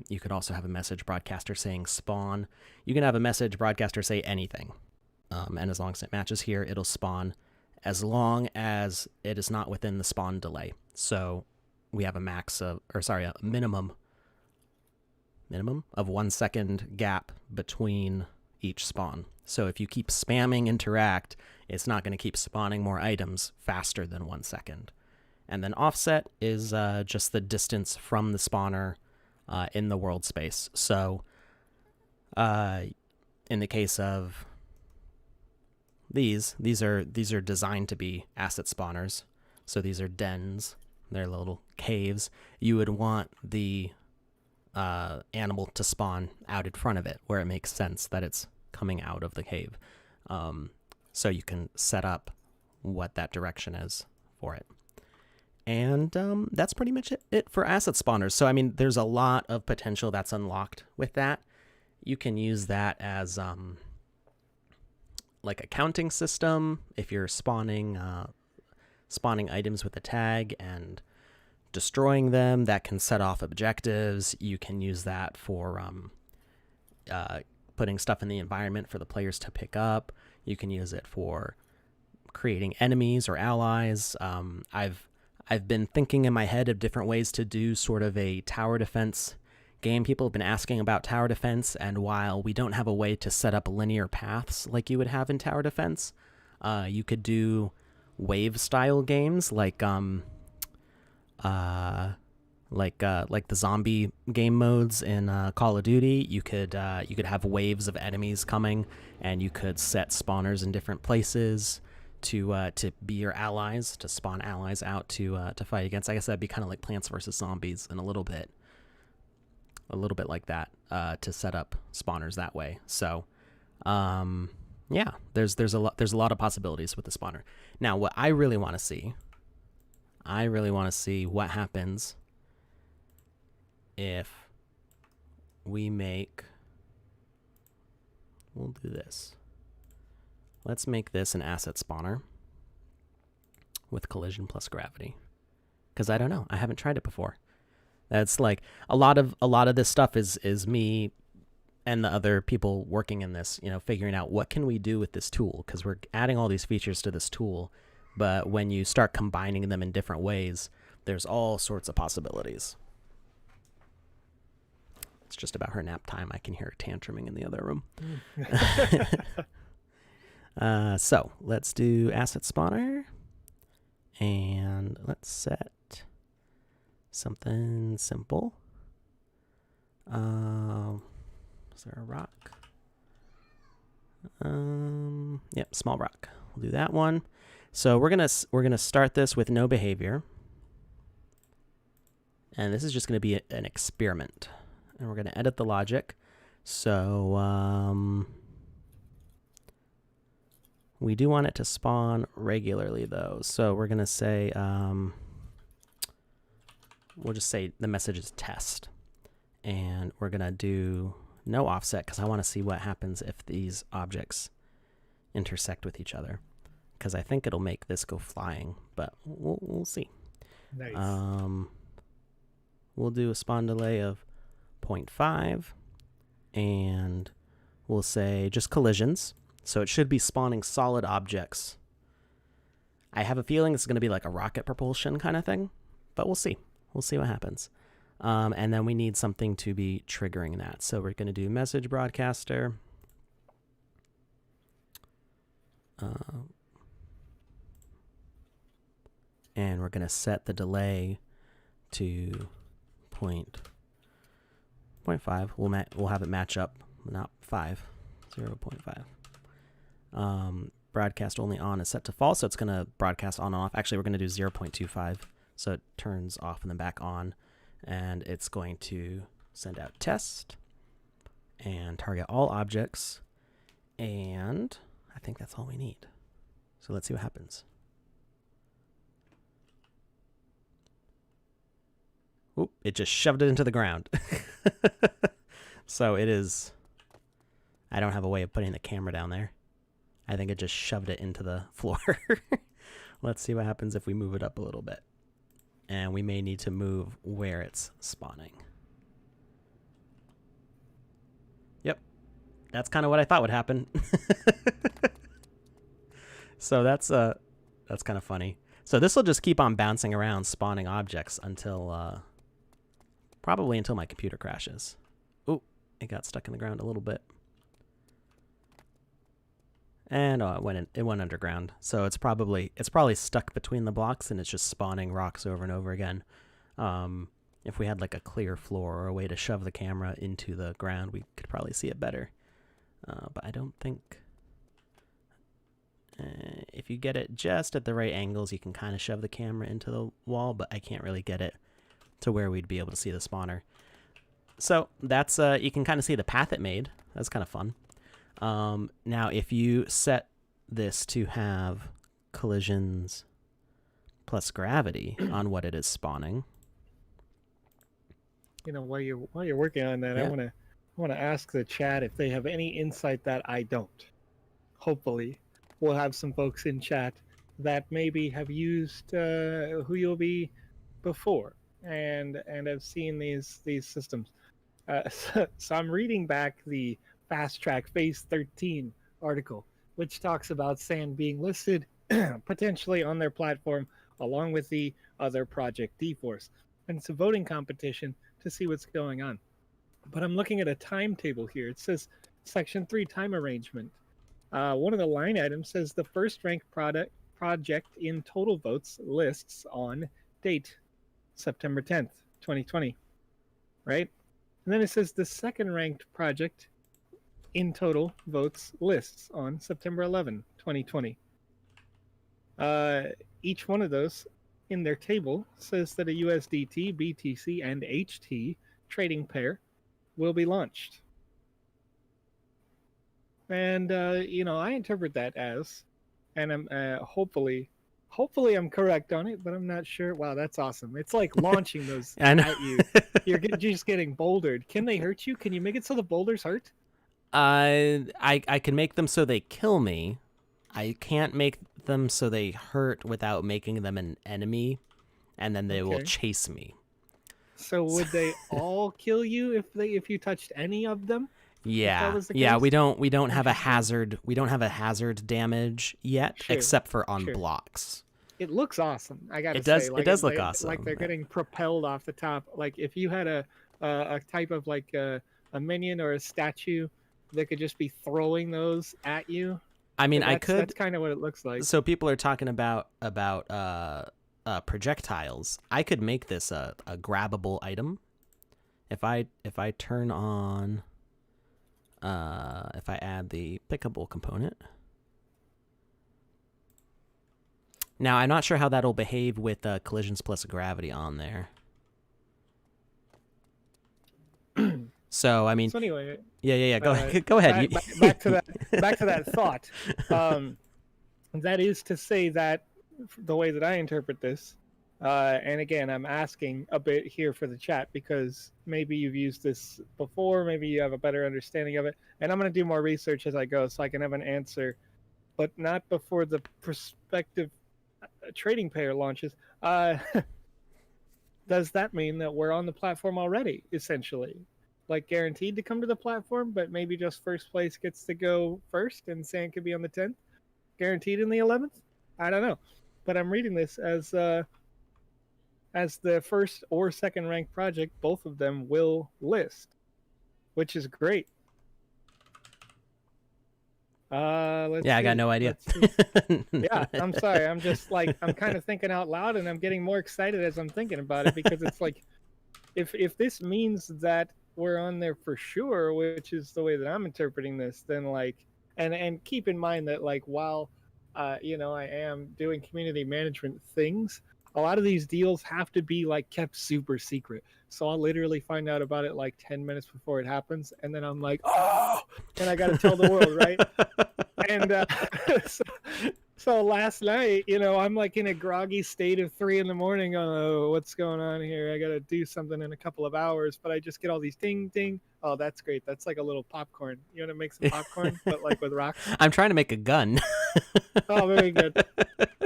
You could also have a message broadcaster saying spawn. You can have a message broadcaster say anything. And as long as it matches here, it'll spawn as long as it is not within the spawn delay. So we have a minimum of 1 second gap between each spawn. So if you keep spamming interact, it's not going to keep spawning more items faster than 1 second. And then offset is just the distance from the spawner in the world space. So in the case of these are designed to be asset spawners. So these are dens. They're little caves. You would want the animal to spawn out in front of it, where it makes sense that it's coming out of the cave. So you can set up what that direction is for it. And that's pretty much it for asset spawners. So, I mean, there's a lot of potential that's unlocked with that. You can use that as like a counting system if you're spawning items with a tag and destroying them. That can set off objectives. You can use that for putting stuff in the environment for the players to pick up. You can use it for creating enemies or allies. I've been thinking in my head of different ways to do sort of a tower defense game. People have been asking about tower defense, and while we don't have a way to set up linear paths like you would have in tower defense, you could do wave style games like the zombie game modes in Call of Duty. You could have waves of enemies coming, and you could set spawners in different places to be your allies, to spawn allies out to fight against. I guess that'd be kind of like Plants vs. Zombies in a little bit like that, to set up spawners that way. So, yeah, there's a lot of possibilities with the spawner. Now, what I really want to see what happens if we make, we'll do this. Let's make this an asset spawner with collision plus gravity. Because I don't know, I haven't tried it before. That's like a lot of this stuff is me and the other people working in this, figuring out what can we do with this tool, because we're adding all these features to this tool, but when you start combining them in different ways, there's all sorts of possibilities. It's just about her nap time. I can hear her tantruming in the other room. So let's do asset spawner, and let's set something simple. Is there a rock? Yep, small rock. We'll do that one. So we're gonna start this with no behavior, and this is just gonna be an experiment, and we're gonna edit the logic. So we do want it to spawn regularly though. So we're gonna say we'll just say the message is test, and we're gonna do no offset because I want to see what happens if these objects intersect with each other, because I think it'll make this go flying, but we'll see. Nice. We'll do a spawn delay of 0.5, and we'll say just collisions. So it should be spawning solid objects. I have a feeling it's going to be like a rocket propulsion kind of thing, but we'll see. We'll see what happens. And then we need something to be triggering that. So we're going to do message broadcaster. And we're going to set the delay to 0.5. We'll have it match up, not 5, 0.5. Broadcast only on is set to false, so it's going to broadcast on and off. Actually, we're going to do 0.25, so it turns off and then back on. And it's going to send out test and target all objects. And I think that's all we need. So let's see what happens. Oop, it just shoved it into the ground. So it is, I don't have a way of putting the camera down there. I think it just shoved it into the floor. Let's see what happens if we move it up a little bit. And we may need to move where it's spawning. Yep. That's kind of what I thought would happen. So that's kind of funny. So this will just keep on bouncing around, spawning objects until probably until my computer crashes. Ooh, it got stuck in the ground a little bit. And it went underground. So it's probably stuck between the blocks, and it's just spawning rocks over and over again. If we had like a clear floor or a way to shove the camera into the ground, we could probably see it better. But I don't think. If you get it just at the right angles, you can kind of shove the camera into the wall, but I can't really get it to where we'd be able to see the spawner. So that's you can kind of see the path it made. That's kind of fun. Now, if you set this to have collisions plus gravity on what it is spawning, While you're working on that, Yeah. I want to ask the chat if they have any insight that I don't. Hopefully, we'll have some folks in chat that maybe have used Who You'll Be before and have seen these systems. So I'm reading back the Fast Track Phase 13 article, which talks about Sand being listed potentially on their platform along with the other project D-Force. And it's a voting competition to see what's going on. But I'm looking at a timetable here. It says Section 3 time arrangement. One of the line items says the first ranked project in total votes lists on date September 10th, 2020, right? And then it says the second ranked project in total votes lists on September 11, 2020. Each one of those in their table says that a USDT, BTC, and HT trading pair will be launched. And, I interpret that as, and hopefully Hopefully I'm correct on it, but I'm not sure. Wow, that's awesome. It's like launching those I know. at you. You're just getting bouldered. Can they hurt you? Can you make it so the boulders hurt? I can make them so they kill me. I can't make them so they hurt without making them an enemy, and then they will Okay. chase me. So would they all kill you if you touched any of them? Yeah, was the yeah. case? We don't have a Interesting. hazard. We don't have a hazard damage yet, Sure, except for on sure. blocks. It looks awesome. I gotta It does. say, It like does look they, awesome. like they're getting propelled off the top. Like if you had a type of like a minion or a statue that could just be throwing those at you. I mean, I That's could. kind of what it looks like. So people are talking about projectiles. I could make this a grabbable item if I turn on if I add the pickable component. Now I'm not sure how that'll behave with collisions plus gravity on there. So I mean, So anyway, yeah. Go ahead. back to that thought. That is to say that the way that I interpret this, and again, I'm asking a bit here for the chat because maybe you've used this before, maybe you have a better understanding of it, and I'm going to do more research as I go so I can have an answer, but not before the prospective trading pair launches. Does that mean that we're on the platform already, essentially? Like guaranteed to come to the platform, but maybe just first place gets to go first and Sand could be on the 10th? Guaranteed in the 11th? I don't know. But I'm reading this as the first or second ranked project, both of them will list, which is great. Let's Yeah, I see. got no idea. Yeah, I'm sorry. I'm just like, I'm kind of thinking out loud and I'm getting more excited as I'm thinking about it because it's like, if this means that we're on there for sure, which is the way that I'm interpreting this, then like, and keep in mind that like, while, I am doing community management things, a lot of these deals have to be like kept super secret. So I'll literally find out about it like 10 minutes before it happens. And then I'm like, oh, and I got to tell the world, right? And so last night, I'm like in a groggy state of 3 a.m. Oh, what's going on here? I got to do something in a couple of hours, but I just get all these ding, ding. Oh, that's great. That's like a little popcorn. You want to make some popcorn, but like with rocks? I'm trying to make a gun. Oh, very good.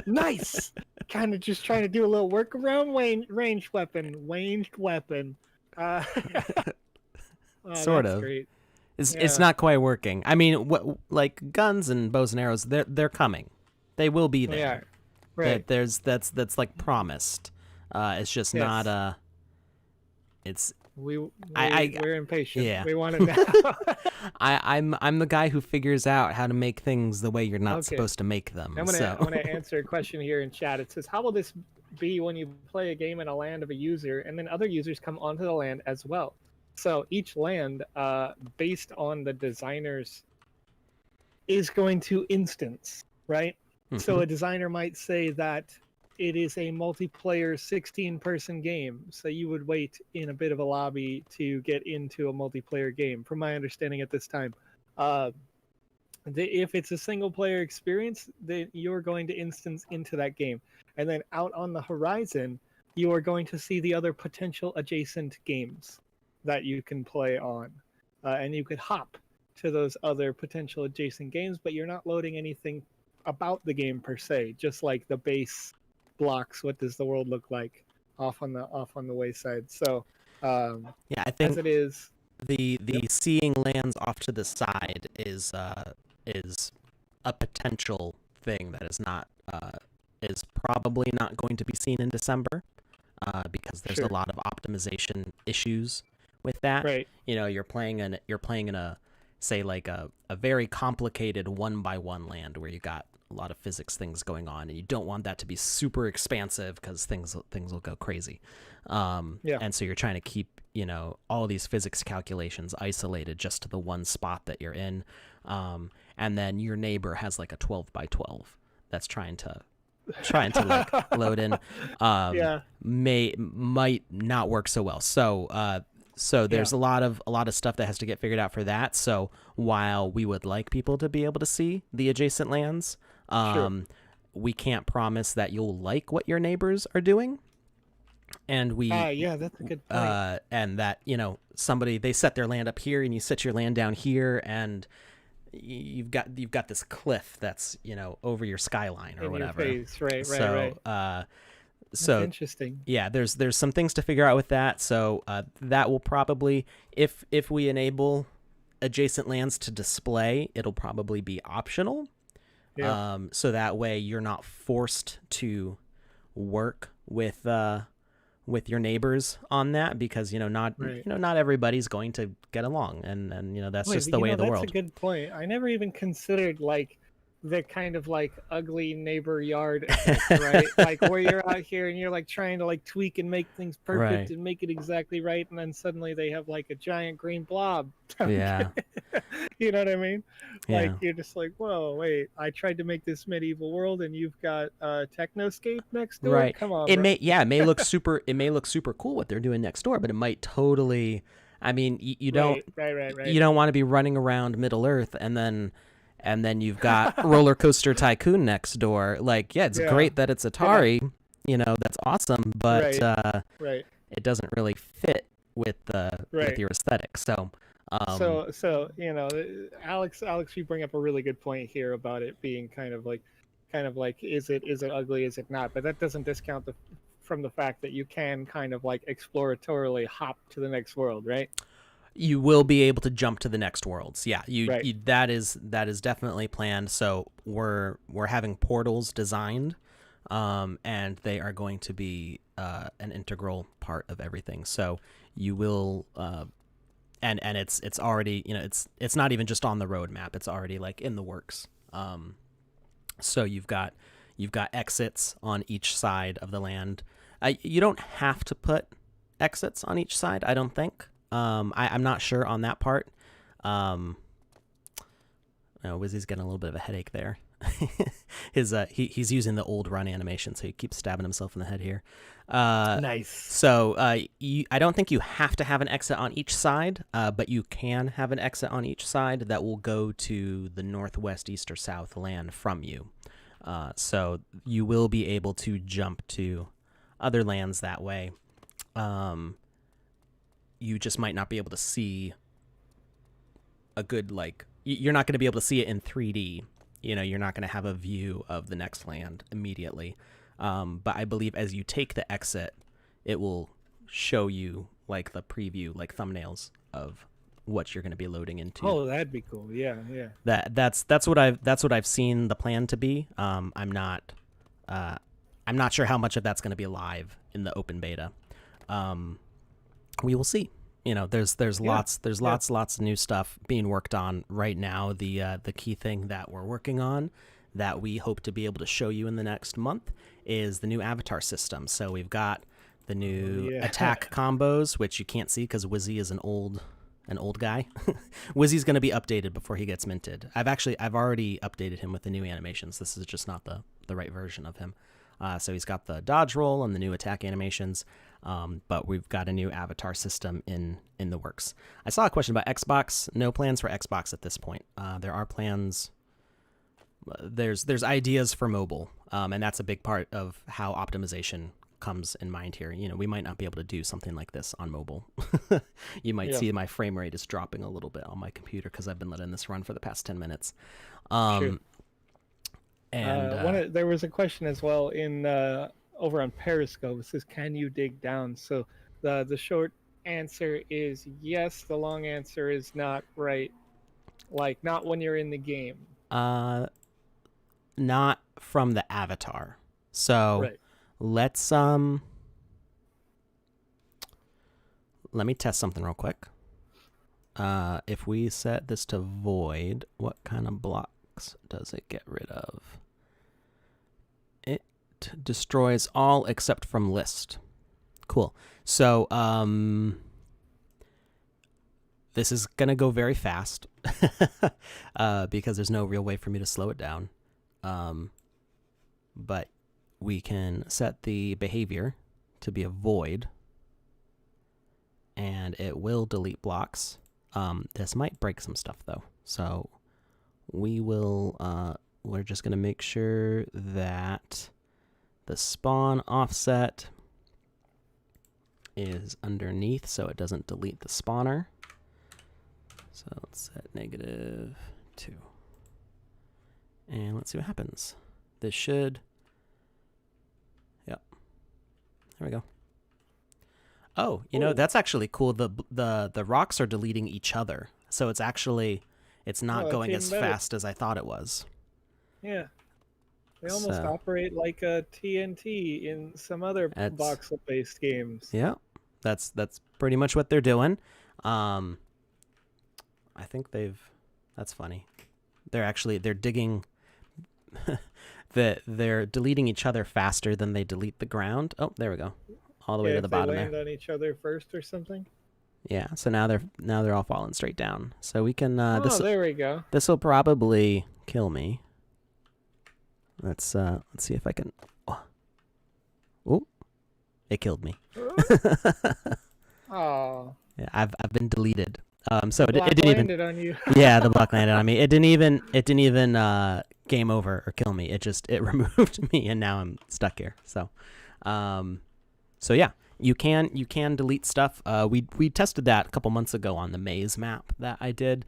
Nice. Kind of just trying to do a little workaround ranged weapon. Oh, Sort that's of. Great. It's Yeah. not quite working. I mean, like guns and bows and arrows, they're coming. They will be there. Yeah. Right. That's like promised. It's just Yes. not it's We're impatient. Yeah. We want it now. I'm the guy who figures out how to make things the way you're not Okay. supposed to make them. I'm so gonna answer a question here in chat. It says, how will this be when you play a game in a land of a user and then other users come onto the land as well? So each land, based on the designers, is going to instance, right? So a designer might say that it is a multiplayer 16-person game. So you would wait in a bit of a lobby to get into a multiplayer game, from my understanding at this time. If it's a single-player experience, then you're going to instance into that game. And then out on the horizon, you are going to see the other potential adjacent games that you can play on. And you could hop to those other potential adjacent games, but you're not loading anything about the game per se, just like the base blocks. What does the world look like off on the wayside? So yeah, I think as it is, the seeing lands off to the side is a potential thing that is probably not going to be seen in December because there's Sure. a lot of optimization issues with that. right. You're playing in a say like a very complicated 1x1 land where you got a lot of physics things going on, and you don't want that to be super expansive because things will go crazy. Yeah. And so you're trying to keep all these physics calculations isolated just to the one spot that you're in. And then your neighbor has like a 12x12 that's trying to like load in. Yeah. Might not work so well. So there's a lot of stuff that has to get figured out for that. So while we would like people to be able to see the adjacent lands, Sure. we can't promise that you'll like what your neighbors are doing. And yeah, that's a good point. and that, somebody, they set their land up here and you set your land down here, and you've got this cliff that's, over your skyline or In whatever. your face, right. So That's interesting. yeah, there's some things to figure out with that. So that will probably, if we enable adjacent lands to display, it'll probably be optional. Yeah. So that way you're not forced to work with your neighbors on that, because not everybody's going to get along, and that's just the way of the world. That's a good point. I never even considered like the kind of like ugly neighbor yard effect, right? Like where you're out here and you're like trying to like tweak and make things perfect Right. and make it exactly right, and then suddenly they have like a giant green blob. Yeah. You know what I mean? Yeah. Like you're just like, whoa, wait! I tried to make this medieval world, and you've got Technoscape next door. Right. Come on, It bro. may look super. It may look super cool what they're doing next door, but it might totally. I mean, you don't. Right. You don't want to be running around Middle Earth and then you've got Roller Coaster Tycoon next door. Like, yeah, it's great that it's Atari. That's awesome, but Right. it doesn't really fit with your aesthetic. So. So Alex, you bring up a really good point here about it being kind of like, is it ugly, is it not? But that doesn't discount from the fact that you can kind of like exploratorily hop to the next world, right? You will be able to jump to the next worlds. Yeah, Right. that is definitely planned. So we're having portals designed, and they are going to be an integral part of everything. So you will, and it's already, it's not even just on the roadmap. It's already like in the works. So you've got exits on each side of the land. You don't have to put exits on each side, I don't think. I'm not sure on that part. Wizzy's getting a little bit of a headache there. He's using the old run animation, so he keeps stabbing himself in the head here. Nice. So I don't think you have to have an exit on each side, but you can have an exit on each side that will go to the northwest, east, or south land from you. So you will be able to jump to other lands that way. You just might not be able to see a good, like, you're not going to be able to see it in 3D. You're not going to have a view of the next land immediately. But I believe as you take the exit, it will show you like the preview, like thumbnails of what you're going to be loading into. Oh, that'd be cool. Yeah. That's what I've seen the plan to be. I'm not sure how much of that's going to be live in the open beta. We will see. There's lots of new stuff being worked on right now. The key thing that we're working on that we hope to be able to show you in the next month is the new avatar system. So we've got the new attack combos, which you can't see because Wizzy is an old guy. Wizzy's going to be updated before he gets minted. I've already updated him with the new animations. This is just not the right version of him. So he's got the dodge roll and the new attack animations, but we've got a new avatar system in the works. I saw a question about Xbox. No plans for Xbox at this point. There are plans. There's ideas for mobile, and that's a big part of how optimization comes in mind here. We might not be able to do something like this on mobile. You might see my frame rate is dropping a little bit on my computer because I've been letting this run for the past 10 minutes. Sure. And there was a question as well in over on Periscope. It says, "Can you dig down?" So the short answer is yes. The long answer is not. Right, like not when you're in the game. Not from the avatar. So let's let me test something real quick. If we set this to void, what kind of blocks does it get rid of? It destroys all except from list. Cool. So this is gonna go very fast because there's no real way for me to slow it down. But we can set the behavior to be a void, and it will delete blocks. This might break some stuff though, so we will we're just going to make sure that the spawn offset is underneath so it doesn't delete the spawner. So let's set -2. And let's see what happens. This should, yep, there we go. Oh, you know, that's actually cool. The rocks are deleting each other. So it's actually, it's not going as fast as I thought it was. Yeah. They almost operate like a TNT in some other voxel-based games. Yeah, that's pretty much what they're doing. I think that's funny. They're digging, they're deleting each other faster than they delete the ground. Oh, there we go. All the way to the bottom there. They land on each other first or something. Yeah, so now they're all falling straight down. So we can there we go. This will probably kill me. Let's see if I can. Oh, it killed me. Oh. Yeah, I've been deleted. So it didn't landed even. On you. Yeah, the block landed on me. It didn't even game over or kill me. It removed me, and now I'm stuck here. So, so yeah, you can delete stuff. We tested that a couple months ago on the maze map that I did.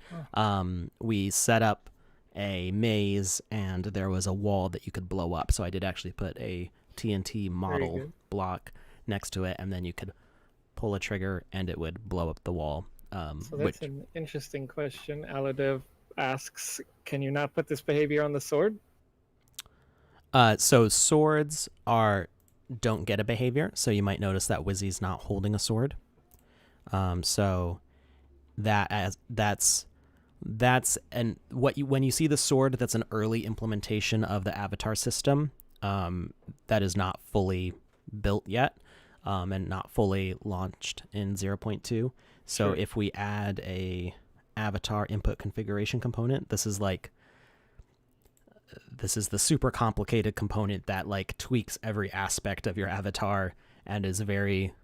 We set up a maze, and there was a wall that you could blow up. So I did actually put a TNT model block next to it, and then you could pull a trigger, and it would blow up the wall. So that's an interesting question. Aladev asks, can you not put this behavior on the sword? So swords don't get a behavior. So you might notice that Wizzy's not holding a sword. So that's when you see the sword, that's an early implementation of the avatar system. That is not fully built yet, and not fully launched in 0.2. So if we add a avatar input configuration component, this is the super complicated component that like tweaks every aspect of your avatar and is very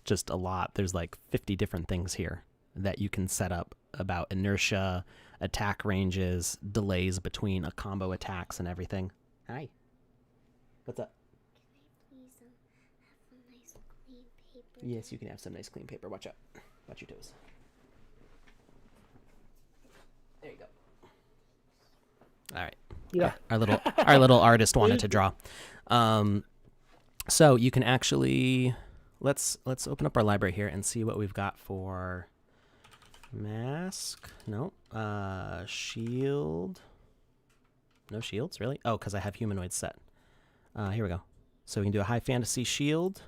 just a lot. There's like 50 different things here that you can set up about inertia, attack ranges, delays between a combo attacks and everything. Hi. What's up? Yes, you can have some nice clean paper. Watch out. Watch your toes. There you go. All right. Yeah. Our little artist wanted to draw. So you can actually let's open up our library here and see what we've got for mask. No. Shield. No shields, really? Oh, because I have humanoid set. Here we go. So we can do a high fantasy shield.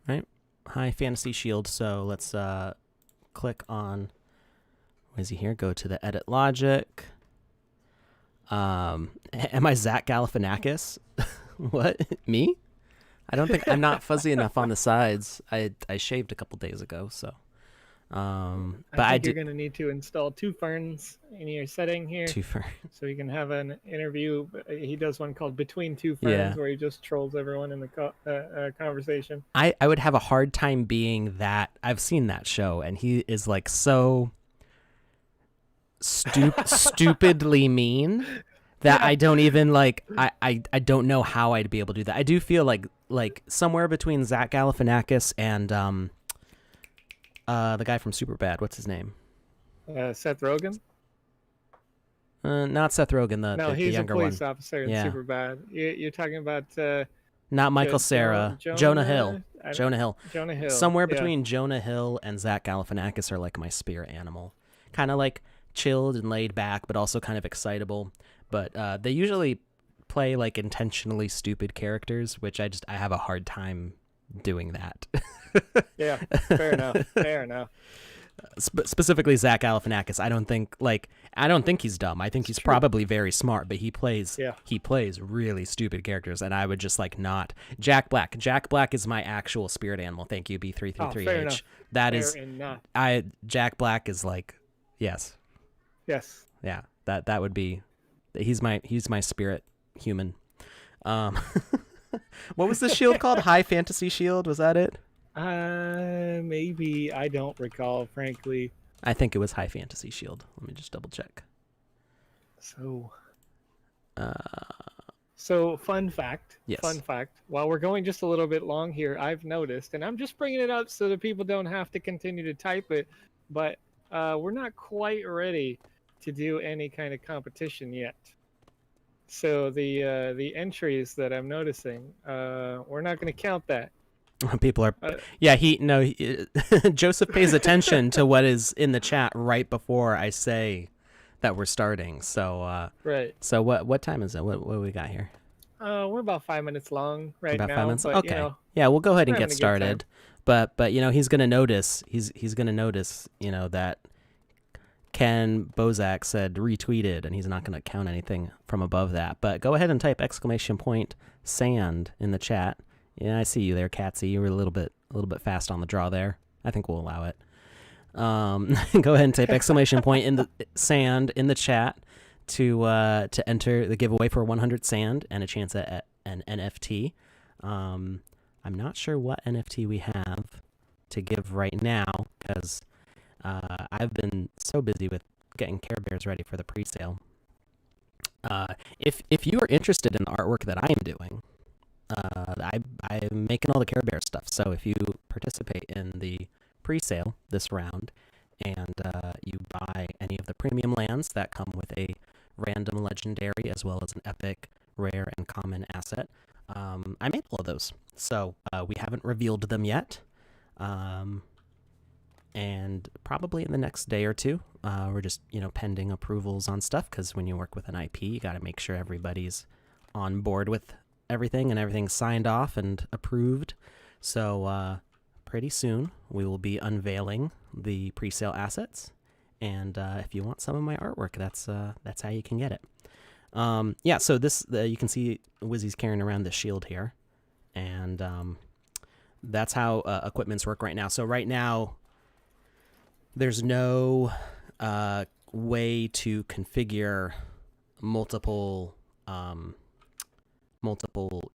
Right? High fantasy shield. So let's click on, what is he here? Go to the edit logic. Am I Zach Galifianakis? What? Me? I don't think, I'm not fuzzy enough on the sides. I shaved a couple days ago, so. But I think you're going to need to install two ferns in your setting here. Two ferns. So you can have an interview. He does one called Between Two Ferns, where he just trolls everyone in the conversation. I would have a hard time being that. I've seen that show, and he is like so stupidly mean that I don't even I don't know how I'd be able to do that. I do feel like somewhere between Zach Galifianakis and the guy from Superbad, what's his name? Seth Rogen? Not Seth Rogen, the younger one. He's a police officer in Superbad. You're talking about not Michael Cera, Jonah Hill. Jonah Hill. Jonah Hill. Somewhere between Jonah Hill and Zach Galifianakis are like my spirit animal. Kind of like chilled and laid back, but also kind of excitable. But they usually play like intentionally stupid characters, which I have a hard time doing that. Yeah, fair enough. Specifically Zach Galifianakis, I don't think he's dumb. I think he's probably very smart, but he plays really stupid characters, and I would just not. Jack Black is my actual spirit animal. Thank you, B333H. Jack Black is yes. Yes. Yeah, that would be, he's my spirit human. What was the shield called? High Fantasy Shield, was that it? Maybe. I don't recall, frankly. I think it was High Fantasy Shield. Let me just double check. So, Uh, fun fact. Yes. Fun fact. While we're going just a little bit long here, I've noticed, and I'm just bringing it up so that people don't have to continue to type it, but we're not quite ready to do any kind of competition yet. So the entries that I'm noticing, we're not going to count that. People are, Joseph pays attention to what is in the chat right before I say that we're starting. So, right. So what time is it? What do we got here? We're about 5 minutes long right About now. 5 minutes. But, Okay. You know, yeah, we'll go ahead and we're get having a good time. started. But you know he's gonna notice. He's gonna notice. You know that Ken Bozak said retweeted, and he's not gonna count anything from above that. But go ahead and type !sand in the chat. Yeah, I see you there, Catsy. You were a little bit fast on the draw there. I think we'll allow it. Go ahead and type in the sand in the chat to enter the giveaway for 100 sand and a chance at an NFT. I'm not sure what NFT we have to give right now because I've been so busy with getting Care Bears ready for the pre-sale. If you are interested in the artwork that I'm doing, I'm making all the Care Bear stuff. So if you participate in the pre-sale this round and you buy any of the premium lands that come with a random legendary as well as an epic, rare, and common asset, I made all of those. So we haven't revealed them yet. And probably in the next day or two, we're just, pending approvals on stuff because when you work with an IP, you got to make sure everybody's on board with everything and everything's signed off and approved. So pretty soon we will be unveiling the pre-sale assets. And if you want some of my artwork, that's how you can get it. So this you can see Wizzy's carrying around this shield here, and that's how equipments work right now. So right now, there's no way to configure multiple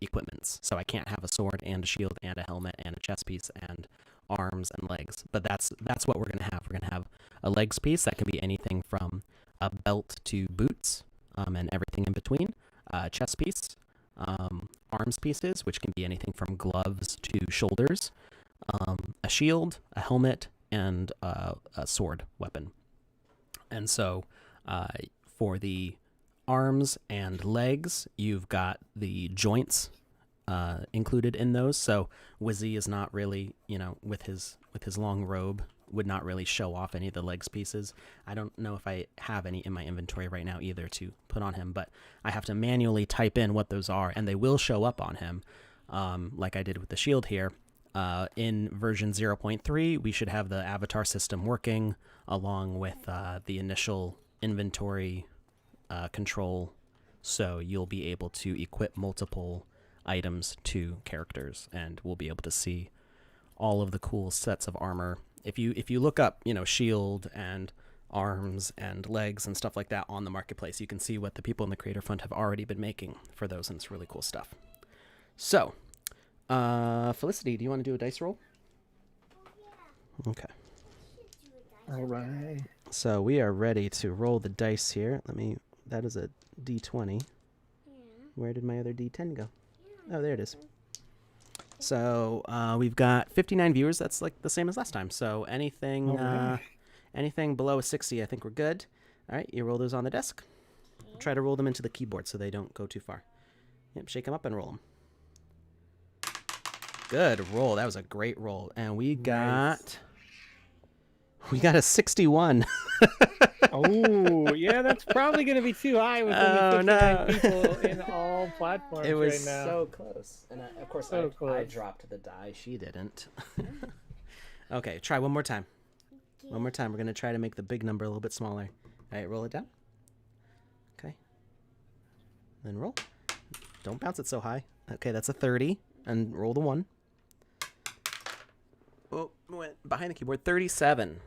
equipments. So I can't have a sword and a shield and a helmet and a chest piece and arms and legs. But that's what we're gonna have. We're gonna have a legs piece that can be anything from a belt to boots, and everything in between. Chest piece, arms pieces, which can be anything from gloves to shoulders, a shield, a helmet, and a sword weapon. And so for the arms and legs, you've got the joints included in those. So Wizzy is not really, with his long robe, would not really show off any of the legs pieces. I don't know if I have any in my inventory right now either to put on him, but I have to manually type in what those are, and they will show up on him, like I did with the shield here. In version 0.3, we should have the avatar system working along with the initial inventory control, so you'll be able to equip multiple items to characters, and we'll be able to see all of the cool sets of armor. If you look up, shield and arms and legs and stuff like that on the marketplace, you can see what the people in the Creator Fund have already been making for those, and it's really cool stuff. So, Felicity, do you want to do a dice roll? Okay. All right. So we are ready to roll the dice here. That is a D20. Yeah. Where did my other D10 go? Oh, there it is. So we've got 59 viewers. That's like the same as last time. So anything anything below a 60, I think we're good. All right, you roll those on the desk. Try to roll them into the keyboard so they don't go too far. Yep, shake them up and roll them. Good roll. That was a great roll. And we got a 61. Oh, yeah, that's probably going to be too high with only 59 people in all platforms it was right now. so close. And of course, So I close. dropped the die. She didn't. Okay, try one more time. One more time. We're going to try to make the big number a little bit smaller. All right, roll it down. Okay. Then roll. Don't bounce it so high. Okay, that's a 30. And roll the 1. Oh, went behind the keyboard. 37.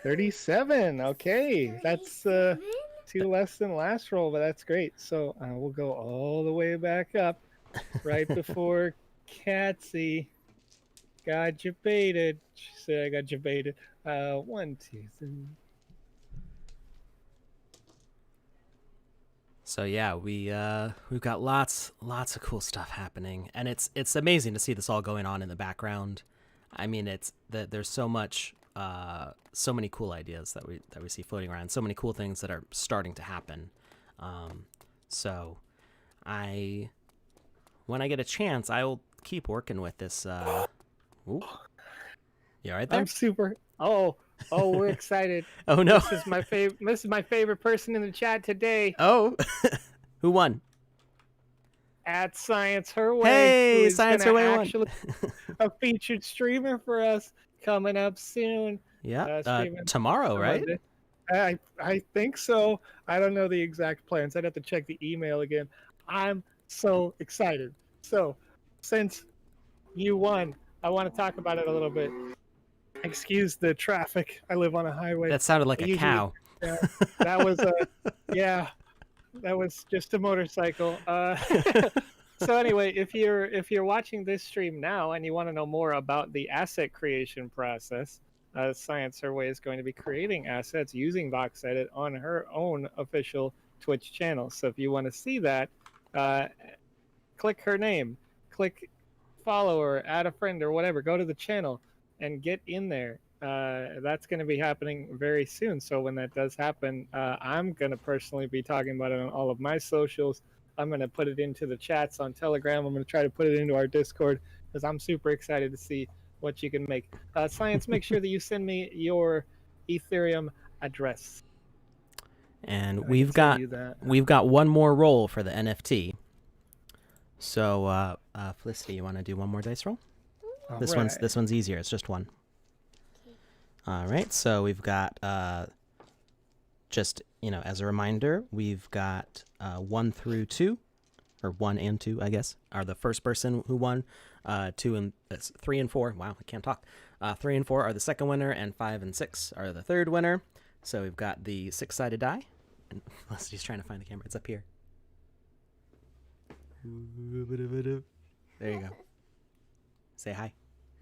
37. Okay, that's two less than last roll, but that's great. So we'll go all the way back up right before Catsy got you baited. She said I got you baited. 1, 2, 3. So yeah, we've got lots of cool stuff happening, and it's amazing to see this all going on in the background. I mean, it's that there's so much, so many cool ideas that we see floating around, so many cool things that are starting to happen. So when I get a chance, I will keep working with this. Ooh, you all right there? I'm super. Oh, we're excited. Oh no! This is my favorite. This is my favorite person in the chat today. Oh, who won? At Science Her Way. Hey, who is Science gonna Her Way won. actually a featured streamer for us coming up soon. Yeah, streaming tomorrow, on right? Monday. I think so. I don't know the exact plans. I'd have to check the email again. I'm so excited. So, since you won, I want to talk about it a little bit. Excuse the traffic. I live on a highway. That sounded like a cow. That was that was just a motorcycle. So anyway, if you're watching this stream now and you want to know more about the asset creation process, Science Her Way is going to be creating assets using VoxEdit on her own official Twitch channel. So if you want to see that, click her name, click follow her, add a friend or whatever, go to the channel and get in there. That's going to be happening very soon. So when that does happen, I'm going to personally be talking about it on all of my socials. I'm going to put it into the chats on Telegram. I'm going to try to put it into our Discord because I'm super excited to see what you can make. Science, make sure that you send me your Ethereum address. And we've got one more roll for the NFT. So, Felicity, you want to do one more dice roll? This one's easier. It's just one. All right. So we've got just as a reminder, we've got 1 through 2, or 1 and 2, I guess, are the first person who won. 3 and 4. Wow, I can't talk. 3 and 4 are the second winner, and 5 and 6 are the third winner. So we've got the 6-sided die. And Felicity's trying to find the camera. It's up here. There you go. Say hi.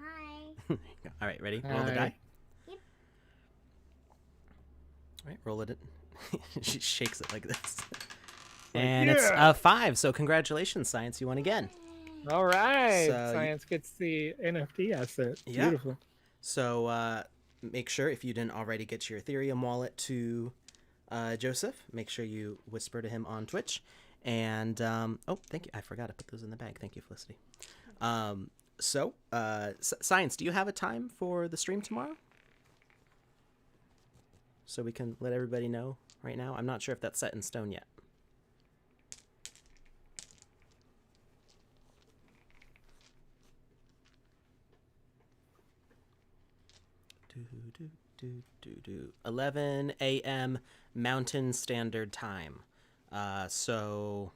Hi. All right, ready? Roll the die. Yep. All right, roll it. She shakes it like this. And it's a 5. So congratulations, Science. You won again. All right. So Science gets the NFT asset. Yeah. Beautiful. So make sure, if you didn't already get your Ethereum wallet to Joseph, make sure you whisper to him on Twitch. And thank you. I forgot to put those in the bag. Thank you, Felicity. So, Science, do you have a time for the stream tomorrow? So we can let everybody know right now. I'm not sure if that's set in stone yet. Do 11 a.m. Mountain Standard Time. So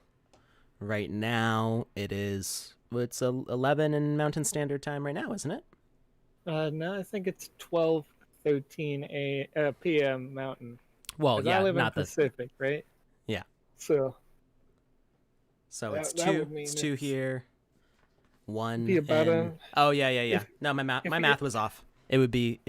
right now it's 11 in Mountain Standard Time right now, isn't it? No, I think it's 12:13 p.m. Mountain. Well, yeah, I live not in Pacific, right? Yeah. So it's that 2. would mean It's 2 here. 1. be about Oh yeah. No, my math was off. It would be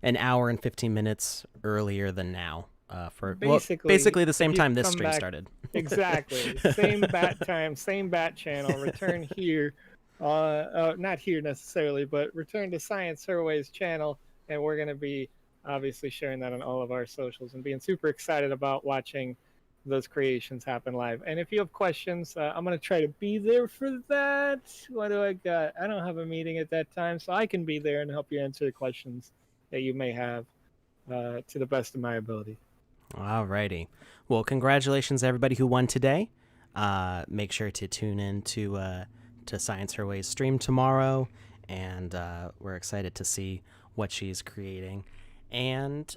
an hour and 15 minutes earlier than now. For basically the same time this stream started. Exactly. Same bat time, same bat channel. Return here. Not here necessarily, but return to Science Her Way's channel, and we're going to be obviously sharing that on all of our socials and being super excited about watching those creations happen live. And if you have questions, I'm going to try to be there for that. What do I got? I don't have a meeting at that time, so I can be there and help you answer the questions that you may have to the best of my ability. Alrighty. Well, congratulations everybody who won today. Make sure to tune in to Science Her Way's stream tomorrow, and we're excited to see what she's creating. And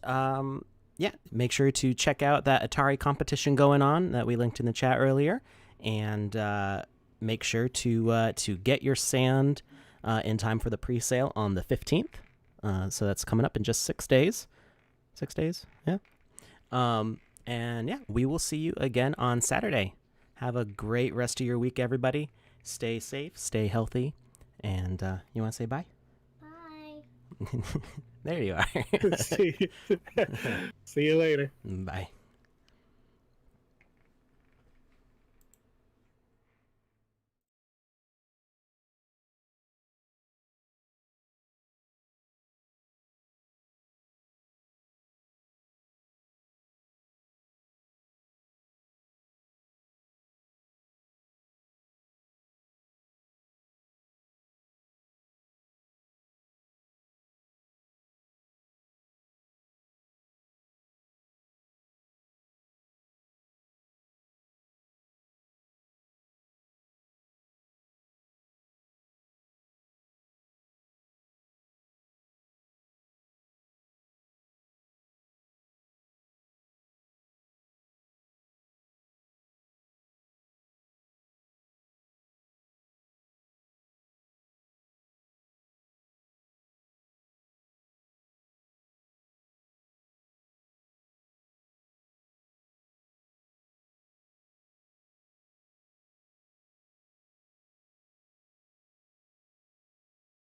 make sure to check out that Atari competition going on that we linked in the chat earlier, and make sure to get your sand in time for the pre-sale on the 15th. So that's coming up in just 6 days. 6 days, yeah. We will see you again on Saturday. Have a great rest of your week, everybody. Stay safe, stay healthy, and you want to say bye? Bye. There you are. See you later. Bye.